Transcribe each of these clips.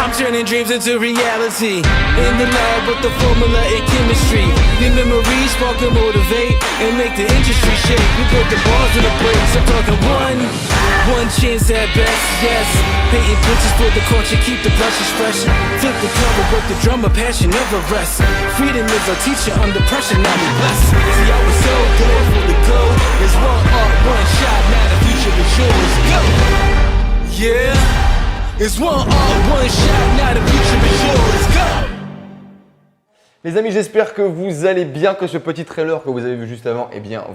I'm turning dreams into reality. In the lab with the formula and chemistry. The memories spark and motivate and make the industry shake. We put the bars in the brakes. I'm talking one chance at best, yes. Painting pictures for the culture, keep the brushes fresh. Flip the cover, work the drummer, passion never rests. Freedom is our teacher, under pressure, now we blessed. See, I was so good for the go. It's one art, one shot, now the future is yours. Go! Yeah, it's one art, one shot, now the future is yours. Go! Les amis, j'espère que vous allez bien, que ce petit trailer que vous avez vu juste avant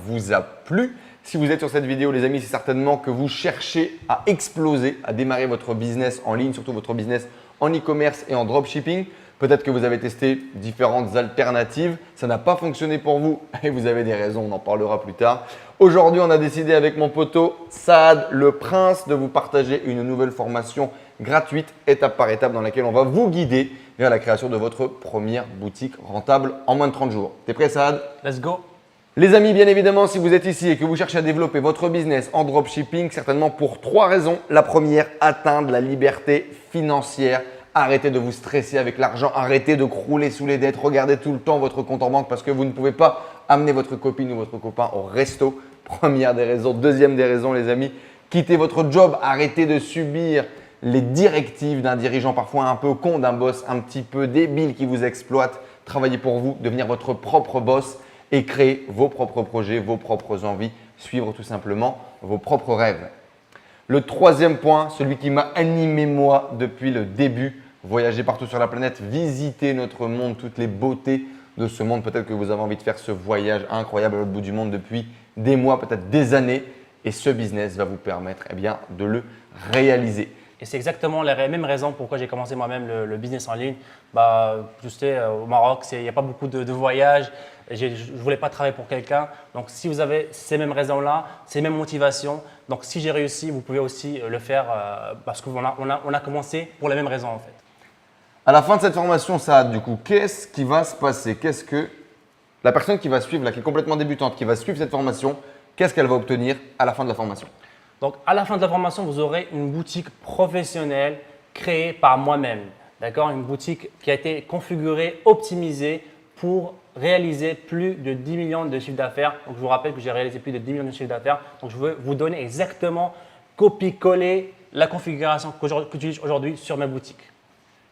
vous a plu. Si vous êtes sur cette vidéo, les amis, c'est certainement que vous cherchez à exploser, à démarrer votre business en ligne, surtout votre business en e-commerce et en dropshipping. Peut-être que vous avez testé différentes alternatives, ça n'a pas fonctionné pour vous et vous avez des raisons, on en parlera plus tard. Aujourd'hui, on a décidé avec mon poteau Saad le Prince de vous partager une nouvelle formation gratuite, étape par étape, dans laquelle on va vous guider vers la création de votre première boutique rentable en moins de 30 jours. T'es prêt, Saad? Let's go! Les amis, bien évidemment, si vous êtes ici et que vous cherchez à développer votre business en dropshipping, certainement pour 3 raisons. La première, atteindre la liberté financière. Arrêtez de vous stresser avec l'argent, arrêtez de crouler sous les dettes, regardez tout le temps votre compte en banque parce que vous ne pouvez pas amener votre copine ou votre copain au resto. Première des raisons. Deuxième des raisons, les amis, quittez votre job, arrêtez de subir les directives d'un dirigeant parfois un peu con, d'un boss un petit peu débile qui vous exploite. Travaillez pour vous, devenir votre propre boss et créer vos propres projets, vos propres envies, suivre tout simplement vos propres rêves. Le troisième point, celui qui m'a animé moi depuis le début, voyager partout sur la planète, visiter notre monde, toutes les beautés de ce monde. Peut-être que vous avez envie de faire ce voyage incroyable au bout du monde depuis des mois, peut-être des années et ce business va vous permettre de le réaliser. Et c'est exactement les mêmes raisons pourquoi j'ai commencé moi-même le business en ligne. Tu sais, au Maroc, il n'y a pas beaucoup de voyages. Je ne voulais pas travailler pour quelqu'un. Donc, si vous avez ces mêmes raisons-là, ces mêmes motivations, donc si j'ai réussi, vous pouvez aussi le faire parce qu'on a commencé pour les mêmes raisons en fait. À la fin de cette formation, Saad, du coup, qu'est-ce qui va se passer? Qu'est-ce que la personne qui va suivre, là, qui est complètement débutante, qui va suivre cette formation, qu'est-ce qu'elle va obtenir à la fin de la formation? Donc, à la fin de la formation, vous aurez une boutique professionnelle créée par moi-même. D'accord? Une boutique qui a été configurée, optimisée pour réaliser plus de 10 millions de chiffre d'affaires. Donc, je vous rappelle que j'ai réalisé plus de 10 millions de chiffre d'affaires. Donc, je veux vous donner exactement, copier-coller la configuration que j'utilise aujourd'hui sur ma boutique.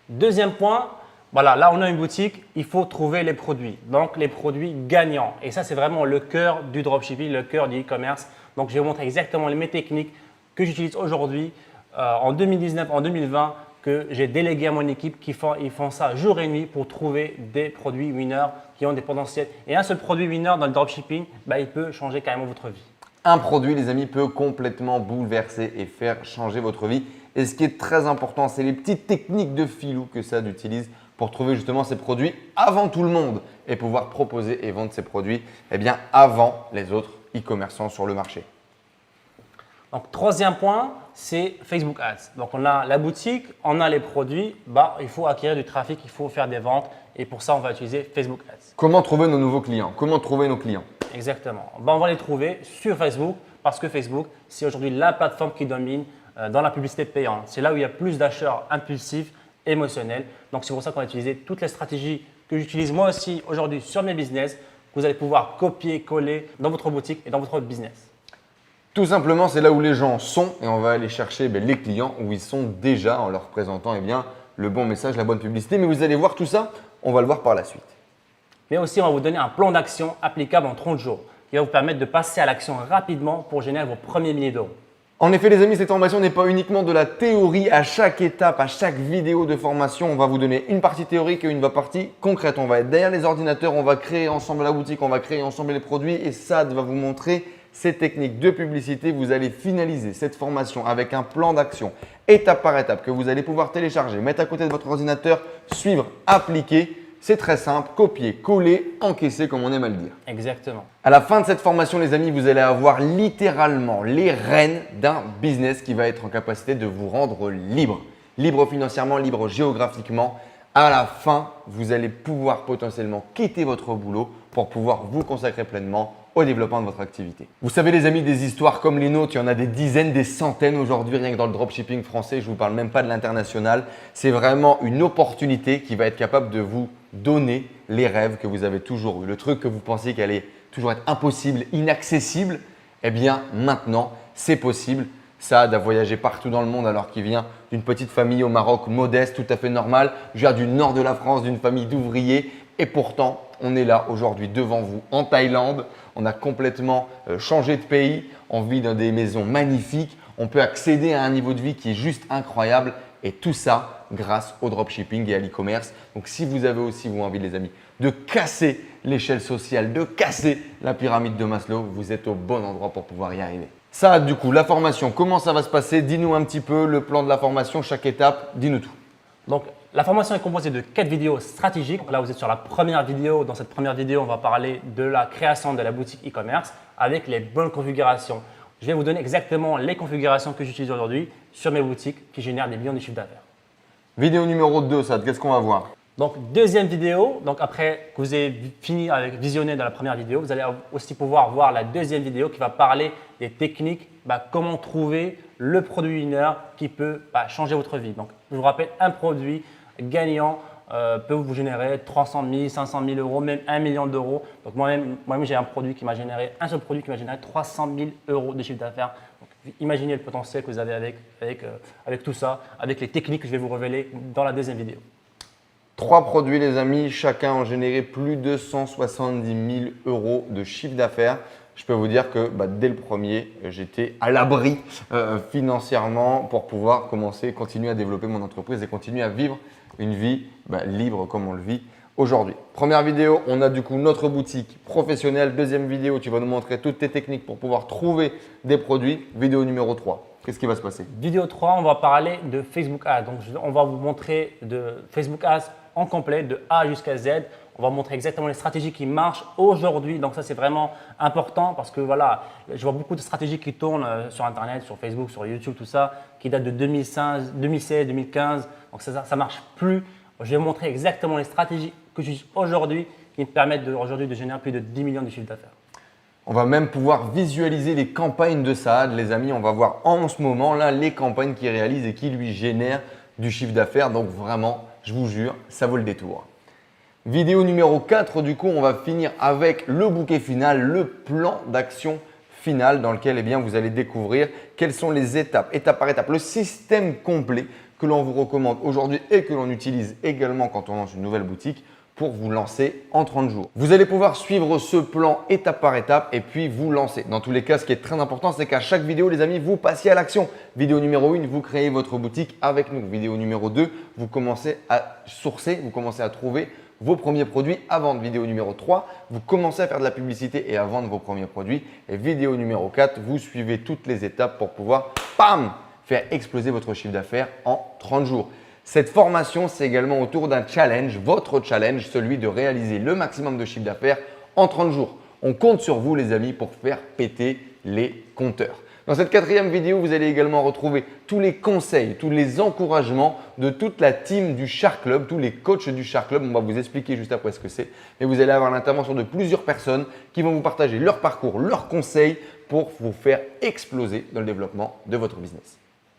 Deuxième point, voilà, là on a une boutique, il faut trouver les produits. Donc, les produits gagnants. Et ça, c'est vraiment le cœur du dropshipping, le cœur du e-commerce. Donc, je vais vous montrer exactement mes techniques que j'utilise aujourd'hui en 2019, en 2020, que j'ai délégué à mon équipe ils font ça jour et nuit pour trouver des produits winners qui ont des potentiels. Et un seul produit winner dans le dropshipping, il peut changer carrément votre vie. Un produit, les amis, peut complètement bouleverser et faire changer votre vie. Et ce qui est très important, c'est les petites techniques de filou que Saad utilise pour trouver justement ces produits avant tout le monde et pouvoir proposer et vendre ces produits avant les autres e-commerçants sur le marché. Donc, troisième point, c'est Facebook Ads. Donc, on a la boutique, on a les produits, il faut acquérir du trafic, il faut faire des ventes et pour ça, on va utiliser Facebook Ads. Comment trouver nos nouveaux clients? Comment trouver nos clients? Exactement. On va les trouver sur Facebook parce que Facebook, c'est aujourd'hui la plateforme qui domine dans la publicité payante. C'est là où il y a plus d'acheteurs impulsifs, émotionnels. Donc, c'est pour ça qu'on va utiliser toutes les stratégies que j'utilise moi aussi aujourd'hui sur mes business, que vous allez pouvoir copier, coller dans votre boutique et dans votre business. Tout simplement, c'est là où les gens sont et on va aller chercher les clients où ils sont déjà en leur présentant le bon message, la bonne publicité. Mais vous allez voir tout ça, on va le voir par la suite. Mais aussi, on va vous donner un plan d'action applicable en 30 jours qui va vous permettre de passer à l'action rapidement pour générer vos premiers milliers d'euros. En effet, les amis, cette formation n'est pas uniquement de la théorie. À chaque étape, à chaque vidéo de formation, on va vous donner une partie théorique et une partie concrète. On va être derrière les ordinateurs, on va créer ensemble la boutique, on va créer ensemble les produits et Saad va vous montrer ces techniques de publicité. Vous allez finaliser cette formation avec un plan d'action étape par étape que vous allez pouvoir télécharger, mettre à côté de votre ordinateur, suivre, appliquer. C'est très simple, copier, coller, encaisser comme on aime à le dire. Exactement. À la fin de cette formation, les amis, vous allez avoir littéralement les rênes d'un business qui va être en capacité de vous rendre libre. Libre financièrement, libre géographiquement. À la fin, vous allez pouvoir potentiellement quitter votre boulot pour pouvoir vous consacrer pleinement au développement de votre activité. Vous savez les amis, des histoires comme les nôtres, il y en a des dizaines, des centaines aujourd'hui rien que dans le dropshipping français. Je ne vous parle même pas de l'international. C'est vraiment une opportunité qui va être capable de vous donner les rêves que vous avez toujours eu. Le truc que vous pensiez qu'il allait toujours être impossible, inaccessible, eh bien maintenant c'est possible. Saad a voyagé partout dans le monde alors qu'il vient d'une petite famille au Maroc modeste, tout à fait normale. Je viens du nord de la France, d'une famille d'ouvriers et pourtant on est là aujourd'hui devant vous en Thaïlande. On a complètement changé de pays, on vit dans des maisons magnifiques, on peut accéder à un niveau de vie qui est juste incroyable et tout ça grâce au dropshipping et à l'e-commerce. Donc si vous avez aussi vous envie les amis de casser l'échelle sociale, de casser la pyramide de Maslow, vous êtes au bon endroit pour pouvoir y arriver. Ça, du coup, la formation, comment ça va se passer? Dis-nous un petit peu le plan de la formation, chaque étape, dis-nous tout. Donc, la formation est composée de 4 vidéos stratégiques. Donc là, vous êtes sur la première vidéo. Dans cette première vidéo, on va parler de la création de la boutique e-commerce avec les bonnes configurations. Je vais vous donner exactement les configurations que j'utilise aujourd'hui sur mes boutiques qui génèrent des millions de chiffres d'affaires. Vidéo numéro 2, Saad, qu'est-ce qu'on va voir? Donc, deuxième vidéo, donc après que vous ayez fini avec visionner dans la première vidéo, vous allez aussi pouvoir voir la deuxième vidéo qui va parler des techniques, comment trouver le produit winner qui peut changer votre vie. Donc, je vous rappelle, un produit gagnant peut vous générer 300 000, 500 000 euros, même 1 million d'euros. Donc, moi-même j'ai un produit qui m'a généré, un seul produit qui m'a généré 300 000 euros de chiffre d'affaires. Donc, imaginez le potentiel que vous avez avec tout ça, avec les techniques que je vais vous révéler dans la deuxième vidéo. 3 produits les amis, chacun ont généré plus de 170 000 euros de chiffre d'affaires. Je peux vous dire que dès le premier, j'étais à l'abri financièrement pour pouvoir continuer à développer mon entreprise et continuer à vivre une vie libre comme on le vit aujourd'hui. Première vidéo, on a du coup notre boutique professionnelle. Deuxième vidéo, tu vas nous montrer toutes tes techniques pour pouvoir trouver des produits. Vidéo numéro 3. Qu'est-ce qui va se passer? Vidéo 3, on va parler de Facebook Ads. Donc, on va vous montrer de Facebook Ads en complet, de A jusqu'à Z. On va montrer exactement les stratégies qui marchent aujourd'hui. Donc, ça, c'est vraiment important parce que voilà, je vois beaucoup de stratégies qui tournent sur Internet, sur Facebook, sur YouTube, tout ça, qui datent de 2016, 2015. Donc, ça ne marche plus. Je vais vous montrer exactement les stratégies que j'utilise aujourd'hui qui me permettent aujourd'hui de générer plus de 10 millions de chiffre d'affaires. On va même pouvoir visualiser les campagnes de Saad, les amis. On va voir en ce moment là les campagnes qu'il réalise et qui lui génèrent du chiffre d'affaires. Donc vraiment, je vous jure, ça vaut le détour. Vidéo numéro 4, du coup, on va finir avec le bouquet final, le plan d'action final dans lequel vous allez découvrir quelles sont les étapes, étape par étape, le système complet que l'on vous recommande aujourd'hui et que l'on utilise également quand on lance une nouvelle boutique pour vous lancer en 30 jours. Vous allez pouvoir suivre ce plan étape par étape et puis vous lancer. Dans tous les cas, ce qui est très important, c'est qu'à chaque vidéo, les amis, vous passiez à l'action. Vidéo numéro 1, vous créez votre boutique avec nous. Vidéo numéro 2, vous commencez à sourcer, vous commencez à trouver vos premiers produits à vendre. Vidéo numéro 3, vous commencez à faire de la publicité et à vendre vos premiers produits. Et vidéo numéro 4, vous suivez toutes les étapes pour pouvoir, faire exploser votre chiffre d'affaires en 30 jours. Cette formation, c'est également autour d'un challenge, votre challenge, celui de réaliser le maximum de chiffre d'affaires en 30 jours. On compte sur vous les amis pour faire péter les compteurs. Dans cette 4e vidéo, vous allez également retrouver tous les conseils, tous les encouragements de toute la team du Shark Club, tous les coachs du Shark Club. On va vous expliquer juste après ce que c'est. Mais vous allez avoir l'intervention de plusieurs personnes qui vont vous partager leur parcours, leurs conseils pour vous faire exploser dans le développement de votre business.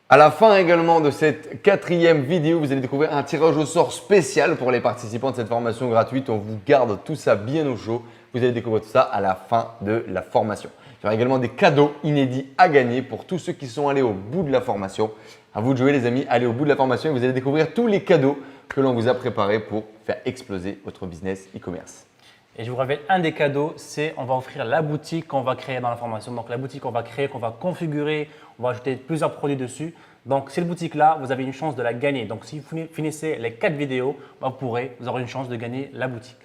À la fin également de cette 4e vidéo, vous allez découvrir un tirage au sort spécial pour les participants de cette formation gratuite. On vous garde tout ça bien au chaud. Vous allez découvrir tout ça à la fin de la formation. Il y aura également des cadeaux inédits à gagner pour tous ceux qui sont allés au bout de la formation. À vous de jouer les amis, allez au bout de la formation et vous allez découvrir tous les cadeaux que l'on vous a préparés pour faire exploser votre business e-commerce. Et je vous révèle un des cadeaux, c'est on va offrir la boutique qu'on va créer dans la formation. Donc la boutique qu'on va créer, qu'on va configurer, on va ajouter plusieurs produits dessus. Donc cette boutique-là, vous avez une chance de la gagner. Donc si vous finissez les 4 vidéos, vous aurez une chance de gagner la boutique.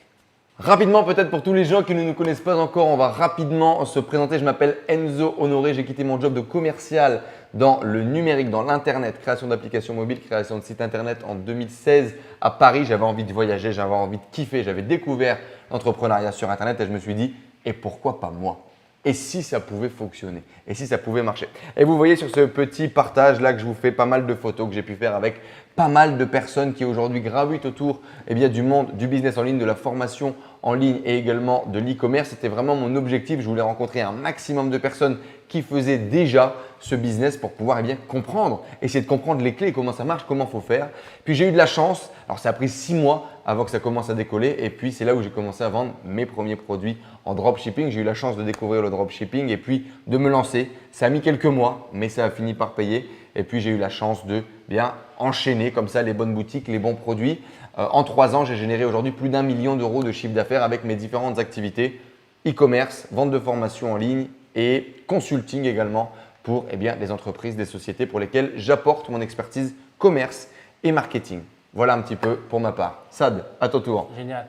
Rapidement, peut-être pour tous les gens qui ne nous connaissent pas encore, on va rapidement se présenter. Je m'appelle Enzo Honoré, j'ai quitté mon job de commercial dans le numérique, dans l'internet, création d'applications mobiles, création de sites internet en 2016 à Paris. J'avais envie de voyager, j'avais envie de kiffer, j'avais découvert l'entrepreneuriat sur internet et je me suis dit et pourquoi pas moi? Et si ça pouvait fonctionner? Et si ça pouvait marcher? Et vous voyez sur ce petit partage là que je vous fais pas mal de photos que j'ai pu faire avec pas mal de personnes qui aujourd'hui gravitent autour du monde du business en ligne, de la formation en ligne et également de l'e-commerce. C'était vraiment mon objectif. Je voulais rencontrer un maximum de personnes qui faisaient déjà ce business pour pouvoir comprendre, essayer de comprendre les clés, comment ça marche, comment il faut faire. Puis j'ai eu de la chance. Alors ça a pris 6 mois avant que ça commence à décoller et puis c'est là où j'ai commencé à vendre mes premiers produits en dropshipping. J'ai eu la chance de découvrir le dropshipping et puis de me lancer. Ça a mis quelques mois mais ça a fini par payer et puis j'ai eu la chance de bien enchaîner comme ça les bonnes boutiques, les bons produits. En 3 ans, j'ai généré aujourd'hui plus d'1 million d'euros de chiffre d'affaires avec mes différentes activités e-commerce, vente de formation en ligne et consulting également pour des entreprises, des sociétés pour lesquelles j'apporte mon expertise commerce et marketing. Voilà un petit peu pour ma part. Saad, à ton tour. Génial.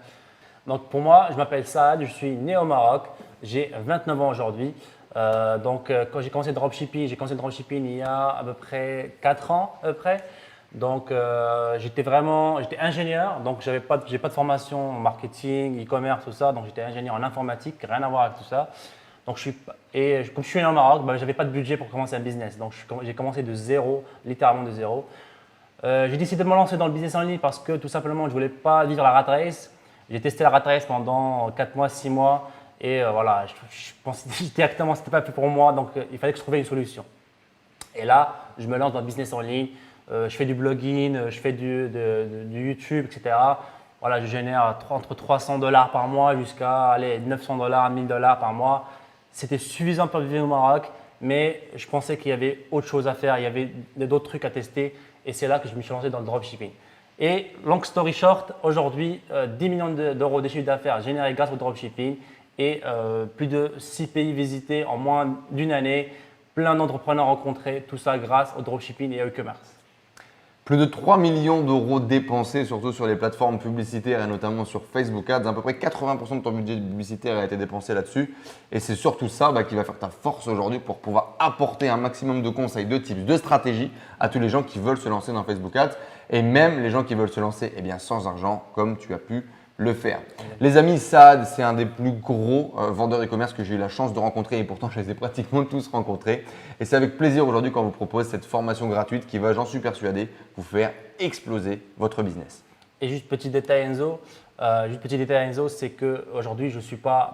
Donc pour moi, je m'appelle Saad, je suis né au Maroc, j'ai 29 ans aujourd'hui. Quand j'ai commencé le dropshipping il y a à peu près 4 ans à peu près. Donc j'étais ingénieur, donc j'ai pas de formation en marketing, e-commerce, tout ça. Donc j'étais ingénieur en informatique, rien à voir avec tout ça. Donc comme je suis né au Maroc, j'avais pas de budget pour commencer un business. Donc j'ai commencé de zéro, littéralement de zéro. J'ai décidé de me lancer dans le business en ligne parce que tout simplement je voulais pas vivre la rat race. J'ai testé la rat race pendant 4 mois, 6 mois et voilà, je pensais directement que c'était pas fait pour moi, donc il fallait que je trouve une solution. Et là, je me lance dans le business en ligne. Je fais du blogging, je fais du YouTube, etc. Voilà, je génère entre $300 par mois jusqu'à $900, $1000 par mois. C'était suffisant pour vivre au Maroc, mais je pensais qu'il y avait autre chose à faire, il y avait d'autres trucs à tester et c'est là que je me suis lancé dans le dropshipping. Et long story short, aujourd'hui, 10 millions d'euros de chiffre d'affaires générés grâce au dropshipping et plus de 6 pays visités en moins d'une année, plein d'entrepreneurs rencontrés, tout ça grâce au dropshipping et au e-commerce. Plus de 3 millions d'euros dépensés, surtout sur les plateformes publicitaires et notamment sur Facebook Ads. À peu près 80% de ton budget publicitaire a été dépensé là-dessus. Et c'est surtout ça qui va faire ta force aujourd'hui pour pouvoir apporter un maximum de conseils, de tips, de stratégies à tous les gens qui veulent se lancer dans Facebook Ads et même les gens qui veulent se lancer sans argent comme tu as pu le faire. Les amis, Saad, c'est un des plus gros vendeurs e-commerce que j'ai eu la chance de rencontrer et pourtant je les ai pratiquement tous rencontrés. Et c'est avec plaisir aujourd'hui qu'on vous propose cette formation gratuite qui va, j'en suis persuadé, vous faire exploser votre business. Et juste petit détail Enzo, c'est qu'aujourd'hui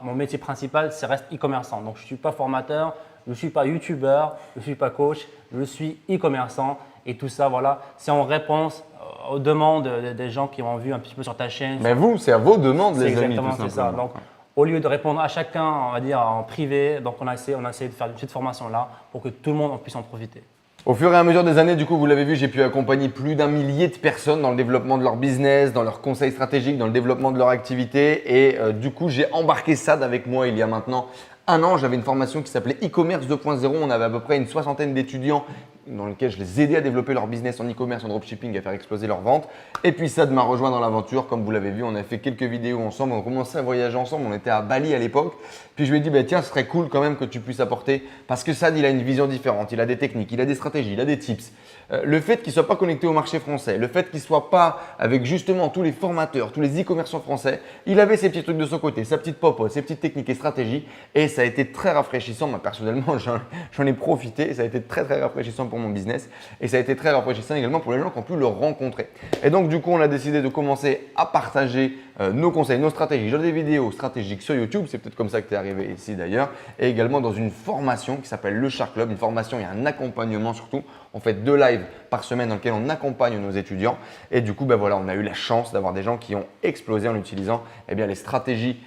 mon métier principal, c'est reste e-commerçant. Donc je ne suis pas formateur, je ne suis pas youtubeur, je ne suis pas coach, je suis e-commerçant. Et tout ça, voilà, c'est en réponse aux demandes des gens qui ont vu un petit peu sur ta chaîne. Mais vous, c'est à vos demandes, les amis. Exactement, c'est ça. Donc, au lieu de répondre à chacun, on va dire en privé, donc on a essayé de faire cette formation-là pour que tout le monde puisse en profiter. Au fur et à mesure des années, du coup, vous l'avez vu, j'ai pu accompagner plus d'1 millier de personnes dans le développement de leur business, dans leurs conseils stratégiques, dans le développement de leur activité. Et du coup, j'ai embarqué Saad avec moi il y a maintenant 1 an. J'avais une formation qui s'appelait e-commerce 2.0. On avait à peu près une 60aine d'étudiants dans lesquels je les aidais à développer leur business en e-commerce, en dropshipping, à faire exploser leurs ventes. Et puis Saad m'a rejoint dans l'aventure. Comme vous l'avez vu, on a fait quelques vidéos ensemble, on a commencé à voyager ensemble. On était à Bali à l'époque. Puis je lui ai dit, tiens, ce serait cool quand même que tu puisses apporter, parce que Saad, il a une vision différente, il a des techniques, il a des stratégies, il a des tips. Le fait qu'il ne soit pas connecté au marché français, le fait qu'il ne soit pas avec justement tous les formateurs, tous les e-commerçants français, il avait ses petits trucs de son côté, sa petite popote, ses petites techniques et stratégies. Et ça a été très rafraîchissant. Moi, personnellement, j'en ai profité. Ça a été très, très rafraîchissant pour mon business. Et ça a été très rafraîchissant également pour les gens qui ont pu le rencontrer. Et donc, du coup, on a décidé de commencer à partager nos conseils, nos stratégies. J'ai des vidéos stratégiques sur YouTube. C'est peut-être comme ça que tu es arrivé ici d'ailleurs. Et également dans une formation qui s'appelle le Shark Club. Une formation et un accompagnement surtout. On fait 2 lives par semaine dans lesquels on accompagne nos étudiants. Et du coup, voilà, on a eu la chance d'avoir des gens qui ont explosé en utilisant les stratégies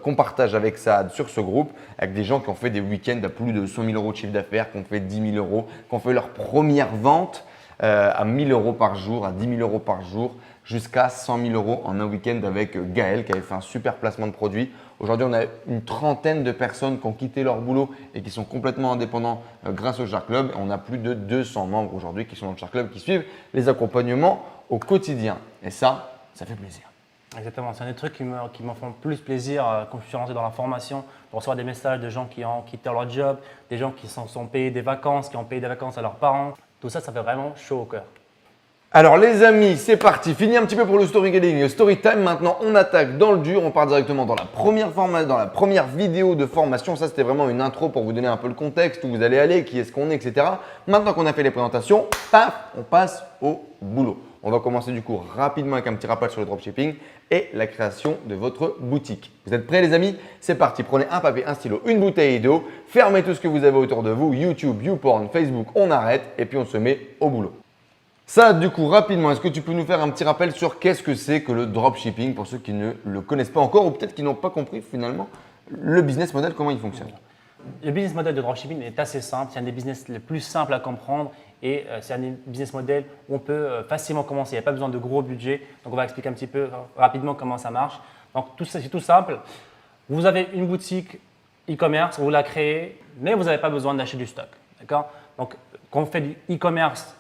qu'on partage avec Saad sur ce groupe, avec des gens qui ont fait des week-ends à plus de 100 000 euros de chiffre d'affaires, qui ont fait 10 000 euros, qui ont fait leur première vente à 1 000 euros par jour, à 10 000 euros par jour, jusqu'à 100 000 euros en un week-end avec Gaël qui avait fait un super placement de produit. Aujourd'hui, on a une 30aine de personnes qui ont quitté leur boulot et qui sont complètement indépendants grâce au Shark Club. On a plus de 200 membres aujourd'hui qui sont dans le Shark Club, qui suivent les accompagnements au quotidien. Et ça fait plaisir. Exactement, c'est un des trucs qui me font plus plaisir quand je suis lancé dans la formation, pour recevoir des messages de gens qui ont quitté leur job, des gens qui sont payés des vacances, qui ont payé des vacances à leurs parents. Tout ça, ça fait vraiment chaud au cœur. Alors les amis, c'est parti. Fini un petit peu pour le storytelling, story time. Maintenant, on attaque dans le dur. On part directement dans la première vidéo de formation. Ça, c'était vraiment une intro pour vous donner un peu le contexte, où vous allez aller, qui est-ce qu'on est, etc. Maintenant qu'on a fait les présentations, paf, on passe au boulot. On va commencer du coup rapidement avec un petit rappel sur le dropshipping et la création de votre boutique. Vous êtes prêts les amis? C'est parti, prenez un papier, un stylo, une bouteille d'eau, fermez tout ce que vous avez autour de vous, YouTube, YouPorn, Facebook, on arrête et puis on se met au boulot. Ça, du coup, rapidement, est-ce que tu peux nous faire un petit rappel sur qu'est-ce que c'est que le dropshipping pour ceux qui ne le connaissent pas encore ou peut-être qui n'ont pas compris finalement le business model, comment il fonctionne? Le business model de dropshipping est assez simple. C'est un des business les plus simples à comprendre et c'est un des business models où on peut facilement commencer. Il n'y a pas besoin de gros budget. Donc, on va expliquer un petit peu rapidement comment ça marche. Donc, tout ça, c'est tout simple. Vous avez une boutique e-commerce, vous la créez, mais vous n'avez pas besoin d'acheter du stock. D'accord? Donc, quand on fait du e-commerce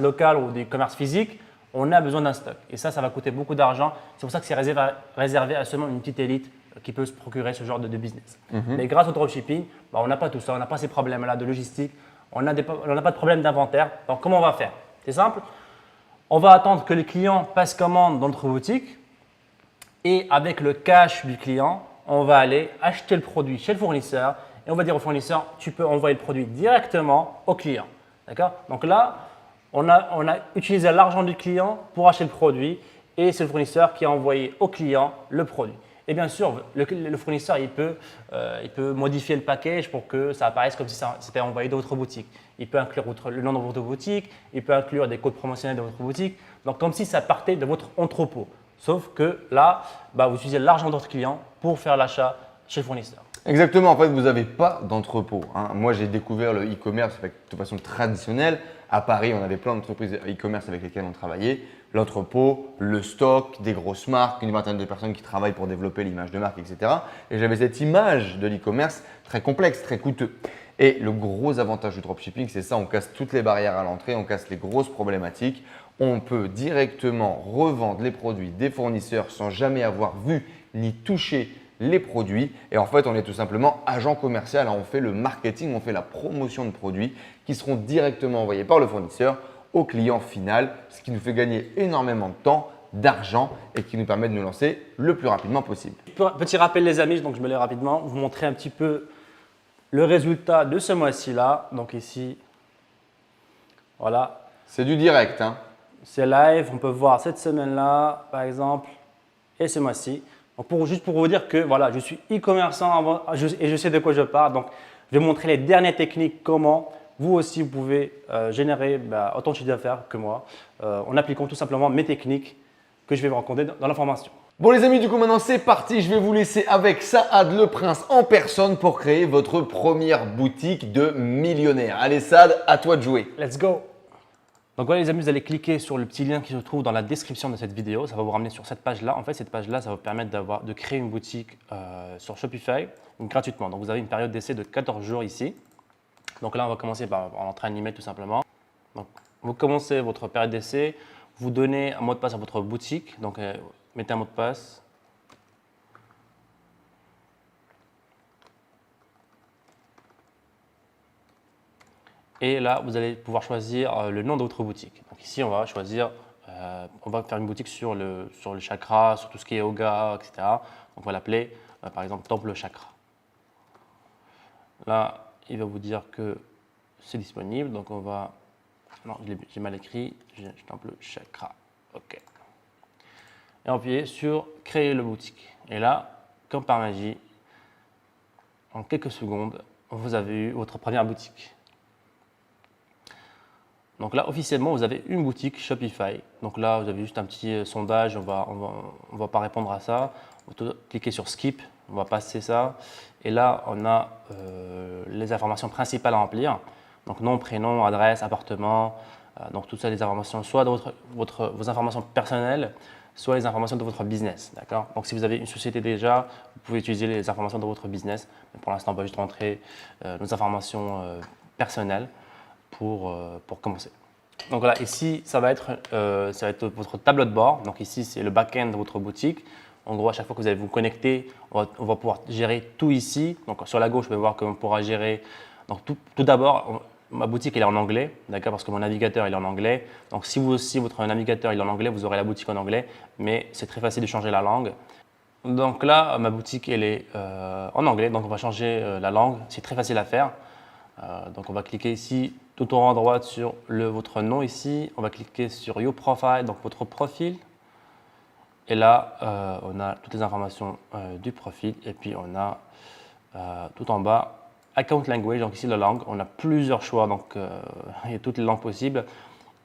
local ou du e-commerce physique, on a besoin d'un stock. Et ça va coûter beaucoup d'argent. C'est pour ça que c'est réservé à seulement une petite élite qui peut se procurer ce genre de business. Mais grâce au dropshipping, on n'a pas tout ça, on n'a pas ces problèmes-là de logistique, on n'a pas de problème d'inventaire. Donc, comment on va faire? C'est simple. On va attendre que le client passe commande dans notre boutique et avec le cash du client, on va aller acheter le produit chez le fournisseur et on va dire au fournisseur, tu peux envoyer le produit directement au client. D'accord? Donc là, on a utilisé l'argent du client pour acheter le produit et c'est le fournisseur qui a envoyé au client le produit. Et bien sûr, le fournisseur, il peut modifier le package pour que ça apparaisse comme si ça s'était envoyé de votre boutique. Il peut inclure le nom de votre boutique, il peut inclure des codes promotionnels de votre boutique, donc comme si ça partait de votre entrepôt. Sauf que là, vous utilisez l'argent de votre client pour faire l'achat chez le fournisseur. Exactement, en fait, vous n'avez pas d'entrepôt. Moi, j'ai découvert le e-commerce de façon traditionnelle. À Paris, on avait plein d'entreprises e-commerce avec lesquelles on travaillait. L'entrepôt, le stock, des grosses marques, une vingtaine de personnes qui travaillent pour développer l'image de marque, etc. Et j'avais cette image de l'e-commerce très complexe, très coûteux. Et le gros avantage du dropshipping, c'est ça, on casse toutes les barrières à l'entrée, on casse les grosses problématiques. On peut directement revendre les produits des fournisseurs sans jamais avoir vu ni touché les produits. Et en fait, on est tout simplement agent commercial. On fait le marketing, on fait la promotion de produits qui seront directement envoyés par le fournisseur au client final, ce qui nous fait gagner énormément de temps, d'argent et qui nous permet de nous lancer le plus rapidement possible. Petit rappel les amis, donc je me lève rapidement, vous montrer un petit peu le résultat de ce mois-ci là. Donc ici, voilà. C'est du direct, hein. C'est live, on peut voir cette semaine-là par exemple et ce mois-ci. Donc juste pour vous dire que voilà, je suis e-commerçant et je sais de quoi je parle. Donc je vais montrer les dernières techniques, comment vous aussi vous pouvez générer autant de chiffre d'affaires que moi en appliquant tout simplement mes techniques que je vais vous raconter dans la formation. Bon les amis, du coup maintenant c'est parti, je vais vous laisser avec Saad le Prince en personne pour créer votre première boutique de millionnaire. Allez Saad, à toi de jouer. Let's go! Donc voilà les amis, vous allez cliquer sur le petit lien qui se trouve dans la description de cette vidéo. Ça va vous ramener sur cette page-là. En fait, cette page-là, ça va vous permettre de créer une boutique sur Shopify gratuitement. Donc vous avez une période d'essai de 14 jours ici. Donc là, on va commencer par entrer un email tout simplement. Donc vous commencez votre période d'essai, vous donnez un mot de passe à votre boutique. Donc mettez un mot de passe. Et là, vous allez pouvoir choisir le nom de votre boutique. Donc ici, on va choisir, on va faire une boutique sur le chakra, sur tout ce qui est yoga, etc. Donc on va l'appeler par exemple Temple Chakra. Là, il va vous dire que c'est disponible. Donc on va, non, j'ai mal écrit, j'ai Temple Chakra. OK. Et on appuie sur créer le boutique. Et là, comme par magie, en quelques secondes, vous avez eu votre première boutique. Donc là, officiellement, vous avez une boutique Shopify. Donc là, vous avez juste un petit sondage, on va pas répondre à ça. On va cliquer sur Skip, on va passer ça. Et là, on a les informations principales à remplir. Donc nom, prénom, adresse, appartement. Donc tout ça, les informations, soit de vos informations personnelles, soit les informations de votre business. D'accord? Donc si vous avez une société déjà, vous pouvez utiliser les informations de votre business. Mais pour l'instant, on va juste rentrer nos informations personnelles pour commencer. Donc voilà, ici, ça va être votre tableau de bord. Donc ici, c'est le back-end de votre boutique. En gros, à chaque fois que vous allez vous connecter, on va pouvoir gérer tout ici. Donc sur la gauche, vous pouvez voir qu'on pourra gérer. Donc tout d'abord, ma boutique elle est en anglais, d'accord, parce que mon navigateur il est en anglais. Donc si vous aussi votre navigateur il est en anglais, vous aurez la boutique en anglais, mais c'est très facile de changer la langue. Donc là, ma boutique elle est en anglais, donc on va changer la langue. C'est très facile à faire. Donc on va cliquer ici tout en haut à droite sur votre nom ici. On va cliquer sur Your Profile, donc votre profil. Et là, on a toutes les informations du profil. Et puis, on a tout en bas Account Language, donc ici la langue. On a plusieurs choix, donc il y a toutes les langues possibles.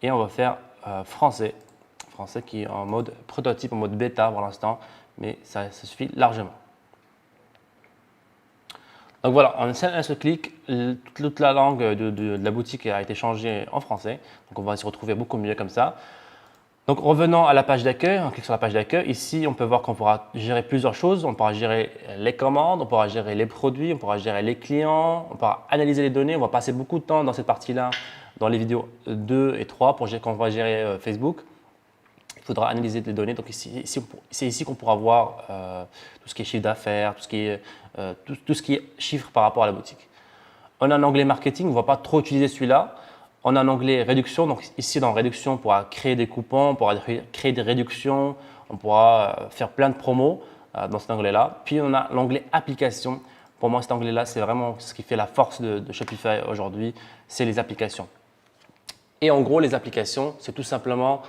Et on va faire français. Français qui est en mode prototype, en mode bêta pour l'instant, mais ça suffit largement. Donc voilà, en un seul clic, toute la langue de la boutique a été changée en français. Donc on va se retrouver beaucoup mieux comme ça. Donc revenons à la page d'accueil, on clique sur la page d'accueil. Ici, on peut voir qu'on pourra gérer plusieurs choses. On pourra gérer les commandes, on pourra gérer les produits, on pourra gérer les clients, on pourra analyser les données. On va passer beaucoup de temps dans cette partie-là, dans les vidéos 2 et 3 pour qu'on va gérer Facebook. Il faudra analyser les données. Donc c'est ici qu'on pourra voir tout ce qui est chiffre d'affaires, tout ce qui est chiffre par rapport à la boutique. On a un onglet marketing, on ne va pas trop utiliser celui-là. On a un onglet réduction, donc ici dans réduction, on pourra créer des coupons, on pourra créer des réductions, on pourra faire plein de promos dans cet onglet-là. Puis on a l'onglet application. Pour moi, cet onglet-là, c'est vraiment ce qui fait la force de Shopify aujourd'hui, c'est les applications. Et en gros, les applications, c'est tout simplement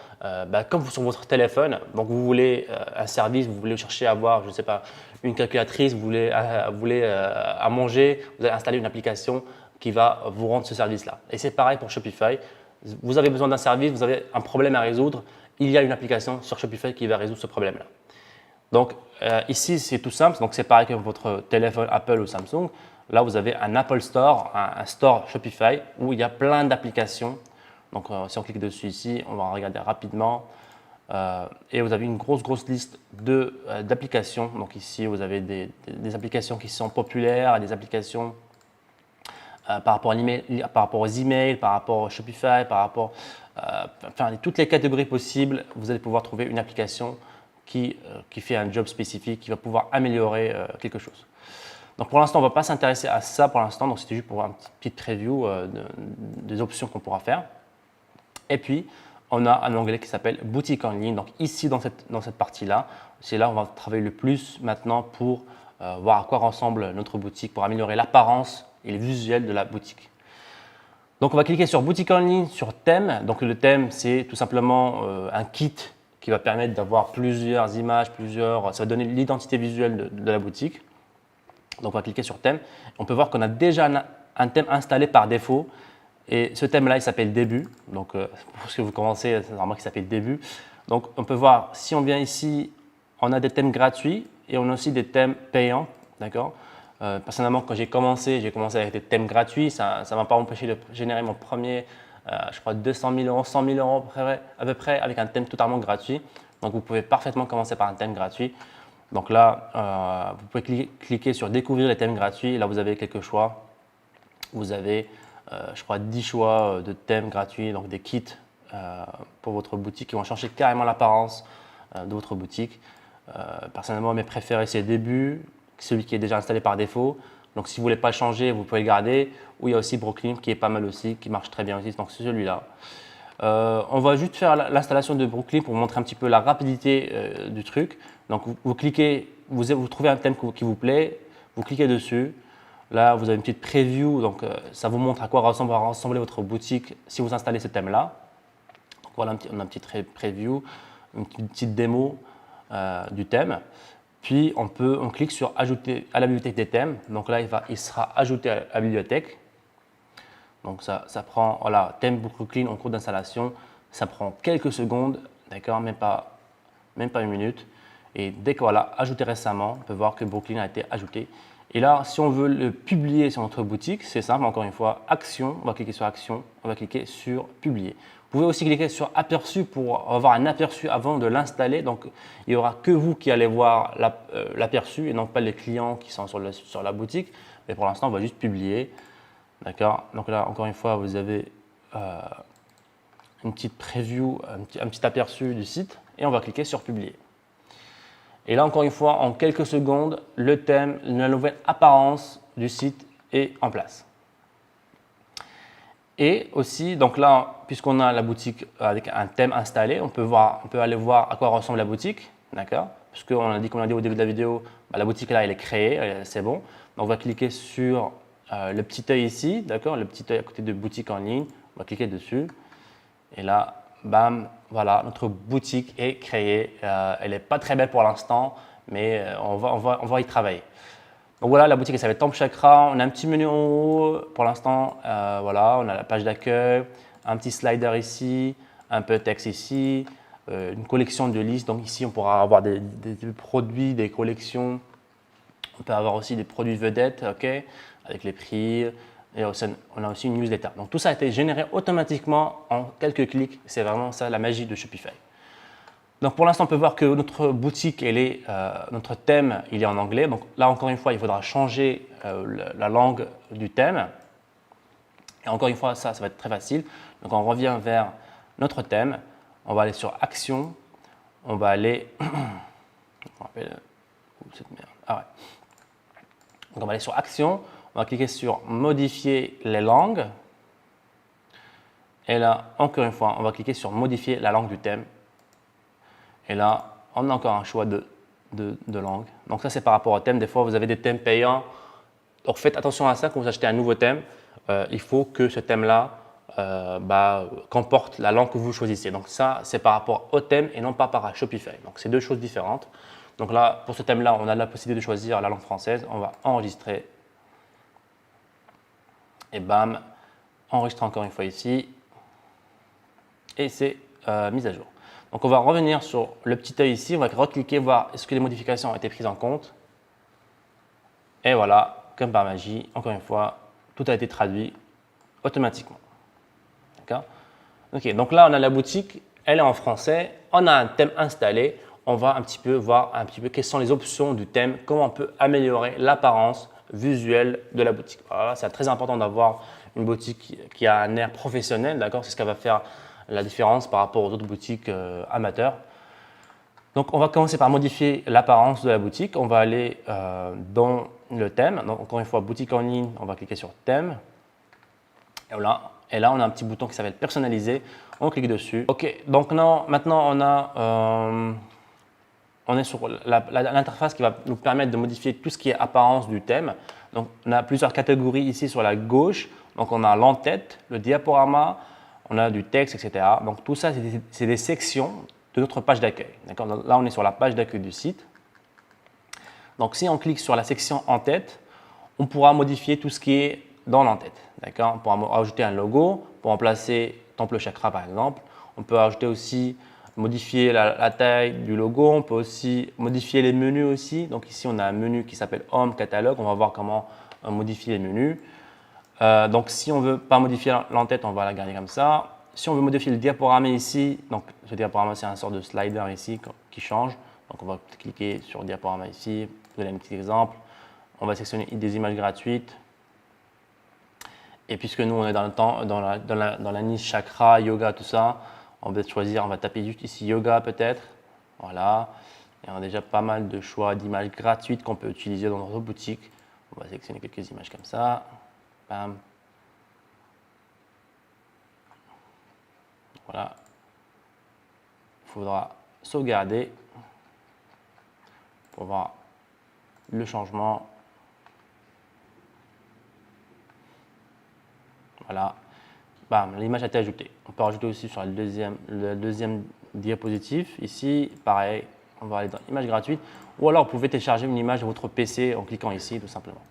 comme sur votre téléphone. Donc, vous voulez un service, vous voulez chercher à avoir, je ne sais pas, une calculatrice, vous voulez à manger, vous allez installer une application qui va vous rendre ce service-là. Et c'est pareil pour Shopify. Vous avez besoin d'un service, vous avez un problème à résoudre, il y a une application sur Shopify qui va résoudre ce problème-là. Donc, ici, c'est tout simple. Donc, c'est pareil que votre téléphone Apple ou Samsung. Là, vous avez un Apple Store, un store Shopify où il y a plein d'applications. Donc, si on clique dessus ici, on va regarder rapidement. Et vous avez une grosse liste d'applications. Donc, ici, vous avez des applications qui sont populaires, des applications par rapport aux emails, par rapport au Shopify, par rapport toutes les catégories possibles. Vous allez pouvoir trouver une application qui fait un job spécifique, qui va pouvoir améliorer quelque chose. Donc, pour l'instant, on ne va pas s'intéresser à ça pour l'instant. Donc, c'était juste pour un petit preview des options qu'on pourra faire. Et puis, on a un onglet qui s'appelle Boutique en ligne. Donc, ici, dans cette partie-là, c'est là où on va travailler le plus maintenant pour voir à quoi ressemble notre boutique, pour améliorer l'apparence et les visuels de la boutique. Donc, on va cliquer sur Boutique en ligne, sur Thème. Donc, le thème, c'est tout simplement un kit qui va permettre d'avoir plusieurs images, ça va donner l'identité visuelle de la boutique. Donc, on va cliquer sur Thème. On peut voir qu'on a déjà un thème installé par défaut. Et ce thème-là, il s'appelle Début. Donc, pour ce que vous commencez, c'est normal qu'il s'appelle Début. Donc, on peut voir, si on vient ici, on a des thèmes gratuits et on a aussi des thèmes payants. D'accord. Personnellement, quand j'ai commencé avec des thèmes gratuits. Ça ne m'a pas empêché de générer mon premier, je crois, 200 000 euros, 100 000 euros à peu près avec un thème totalement gratuit. Donc, vous pouvez parfaitement commencer par un thème gratuit. Donc là, vous pouvez cliquer sur Découvrir les thèmes gratuits. Et là, vous avez quelques choix. Vous avez je crois 10 choix de thèmes gratuits, donc des kits pour votre boutique qui vont changer carrément l'apparence de votre boutique. Personnellement, mes préférés, c'est Début, celui qui est déjà installé par défaut. Donc, si vous ne voulez pas le changer, vous pouvez le garder. Ou il y a aussi Brooklyn qui est pas mal aussi, qui marche très bien aussi. Donc, c'est celui-là. On va juste faire l'installation de Brooklyn pour vous montrer un petit peu la rapidité du truc. Donc, vous cliquez, vous trouvez un thème qui vous plaît, vous cliquez dessus. Là, vous avez une petite preview, donc ça vous montre à quoi va ressembler votre boutique si vous installez ce thème-là. Donc voilà, on a une petite preview, une petite démo du thème. Puis, on clique sur Ajouter à la bibliothèque des thèmes. Donc là, il sera ajouté à la bibliothèque. Donc ça prend, voilà, thème Brooklyn en cours d'installation. Ça prend quelques secondes, d'accord, même pas une minute. Et dès que voilà, ajouté récemment, on peut voir que Brooklyn a été ajouté. Et là, si on veut le publier sur notre boutique, c'est simple, encore une fois, Action, on va cliquer sur Action, on va cliquer sur Publier. Vous pouvez aussi cliquer sur Aperçu pour avoir un aperçu avant de l'installer. Donc, il n'y aura que vous qui allez voir l'aperçu et non pas les clients qui sont sur la boutique. Mais pour l'instant, on va juste publier. D'accord. Donc là, encore une fois, vous avez une petite preview, un petit aperçu du site et on va cliquer sur Publier. Et là, encore une fois, en quelques secondes, le thème, la nouvelle apparence du site est en place. Et aussi, donc là, puisqu'on a la boutique avec un thème installé, on peut aller voir à quoi ressemble la boutique, d'accord? Puisqu'on a dit au début de la vidéo, la boutique là, elle est créée, c'est bon. Donc, on va cliquer sur le petit œil ici, d'accord, le petit œil à côté de boutique en ligne. On va cliquer dessus. Et là, bam, voilà, notre boutique est créée. Elle n'est pas très belle pour l'instant, mais on va y travailler. Donc voilà, la boutique elle s'appelle Temple Chakra. On a un petit menu en haut pour l'instant. Voilà, on a la page d'accueil, un petit slider ici, un peu de texte ici, une collection de listes. Donc ici, on pourra avoir des produits, des collections. On peut avoir aussi des produits vedettes, ok, avec les prix. Et on a aussi une newsletter. Donc tout ça a été généré automatiquement en quelques clics. C'est vraiment ça la magie de Shopify. Donc pour l'instant, on peut voir que notre boutique, notre thème, il est en anglais. Donc là, encore une fois, il faudra changer la langue du thème. Et encore une fois, ça va être très facile. Donc on revient vers notre thème. On va aller sur Action. On va aller… je me rappelle… cette merde. Ah ouais. Donc on va aller sur Action. On va cliquer sur Modifier les langues. Et là, encore une fois, on va cliquer sur Modifier la langue du thème. Et là, on a encore un choix de langue. Donc ça, c'est par rapport au thème. Des fois, vous avez des thèmes payants. Donc faites attention à ça quand vous achetez un nouveau thème. Il faut que ce thème-là comporte la langue que vous choisissez. Donc ça, c'est par rapport au thème et non pas par Shopify. Donc c'est deux choses différentes. Donc là, pour ce thème-là, on a la possibilité de choisir la langue française. On va enregistrer. Et bam, enregistrer encore une fois ici. Et c'est mise à jour. Donc on va revenir sur le petit œil ici. On va recliquer, voir est-ce que les modifications ont été prises en compte. Et voilà, comme par magie, encore une fois, tout a été traduit automatiquement. D'accord? Ok, donc là, on a la boutique. Elle est en français. On a un thème installé. On va un petit peu voir quelles sont les options du thème, comment on peut améliorer l'apparence visuelle de la boutique. Voilà, c'est très important d'avoir une boutique qui a un air professionnel, d'accord? C'est ce qui va faire la différence par rapport aux autres boutiques amateurs. Donc, on va commencer par modifier l'apparence de la boutique. On va aller dans le thème. Donc, encore une fois, boutique en ligne, on va cliquer sur thème. Et voilà. Et là, on a un petit bouton qui s'appelle personnaliser. On clique dessus. Ok, donc maintenant, on est sur l'interface qui va nous permettre de modifier tout ce qui est apparence du thème. Donc, on a plusieurs catégories ici sur la gauche. Donc, on a l'entête, le diaporama, on a du texte, etc. Donc, tout ça, c'est des sections de notre page d'accueil. Là, on est sur la page d'accueil du site. Donc, si on clique sur la section en-tête, on pourra modifier tout ce qui est dans l'en-tête. On pourra ajouter un logo pour remplacer Temple Chakra, par exemple. On peut ajouter aussi, modifier la taille du logo. On peut aussi modifier les menus aussi. Donc, ici, on a un menu qui s'appelle Home Catalogue. On va voir comment modifier les menus. Donc, si on ne veut pas modifier l'en-tête, on va la garder comme ça. Si on veut modifier le diaporama ici, donc ce diaporama, c'est un sort de slider ici qui change. Donc, on va cliquer sur le diaporama ici. Vous avez un petit exemple. On va sélectionner des images gratuites. Et puisque nous, on est dans la niche chakra, yoga, tout ça, on va choisir, on va taper juste ici yoga peut-être. Voilà. Et on a déjà pas mal de choix d'images gratuites qu'on peut utiliser dans notre boutique. On va sélectionner quelques images comme ça. Bam. Voilà. Il faudra sauvegarder pour voir le changement. Voilà. Bam, l'image a été ajoutée. On peut rajouter aussi sur la deuxième diapositive. Ici, pareil, on va aller dans image gratuite. Ou alors, vous pouvez télécharger une image de votre PC en cliquant ici, tout simplement.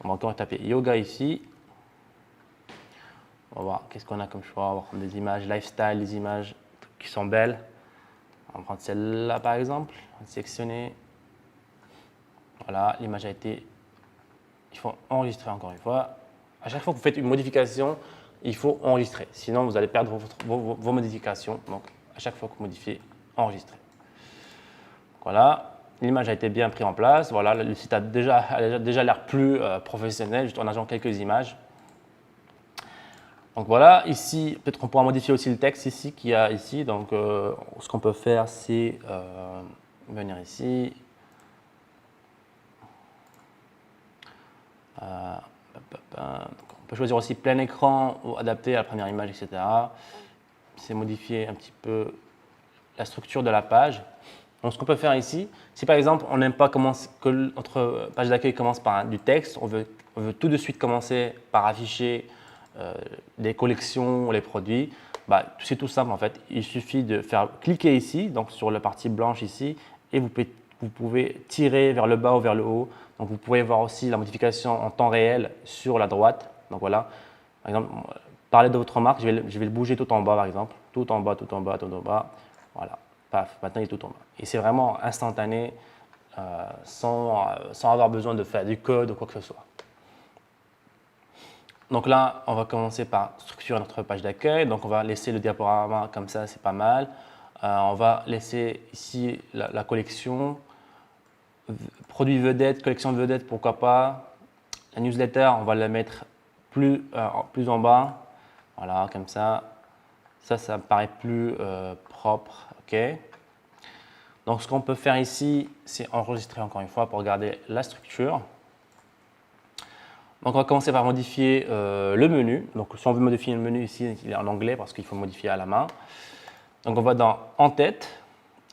On va encore taper yoga ici. On va voir qu'est-ce qu'on a comme choix. On va prendre des images lifestyle, des images qui sont belles. On va prendre celle-là par exemple. On va sélectionner. Voilà, l'image a été. Il faut enregistrer encore une fois. À chaque fois que vous faites une modification, il faut enregistrer. Sinon, vous allez perdre vos modifications. Donc, à chaque fois que vous modifiez, enregistrez. Voilà. L'image a été bien prise en place. Voilà, le site a déjà l'air plus professionnel, juste en ajoutant quelques images. Donc voilà, ici, peut-être qu'on pourra modifier aussi le texte ici qu'il y a ici. Donc, ce qu'on peut faire, c'est venir ici. On peut choisir aussi plein écran ou adapter à la première image, etc. C'est modifier un petit peu la structure de la page. Donc, ce qu'on peut faire ici, si par exemple on n'aime pas que notre page d'accueil commence par du texte, on veut tout de suite commencer par afficher des collections ou les produits, bah, c'est tout simple en fait. Il suffit de faire cliquer ici, donc sur la partie blanche ici, et vous pouvez tirer vers le bas ou vers le haut. Donc vous pouvez voir aussi la modification en temps réel sur la droite. Donc voilà, par exemple, parler de votre marque, je vais le bouger tout en bas par exemple, tout en bas, tout en bas, tout en bas. Voilà, paf, maintenant il est tout en bas. Et c'est vraiment instantané, sans avoir besoin de faire du code ou quoi que ce soit. Donc là, on va commencer par structurer notre page d'accueil. Donc on va laisser le diaporama comme ça, c'est pas mal. On va laisser ici la collection, produits vedettes, collection de vedettes, pourquoi pas. La newsletter, on va la mettre plus en bas. Voilà, comme ça. Ça me paraît plus propre. OK. Donc ce qu'on peut faire ici, c'est enregistrer encore une fois pour regarder la structure. Donc on va commencer par modifier le menu. Donc si on veut modifier le menu ici, il est en anglais parce qu'il faut le modifier à la main. Donc on va dans En tête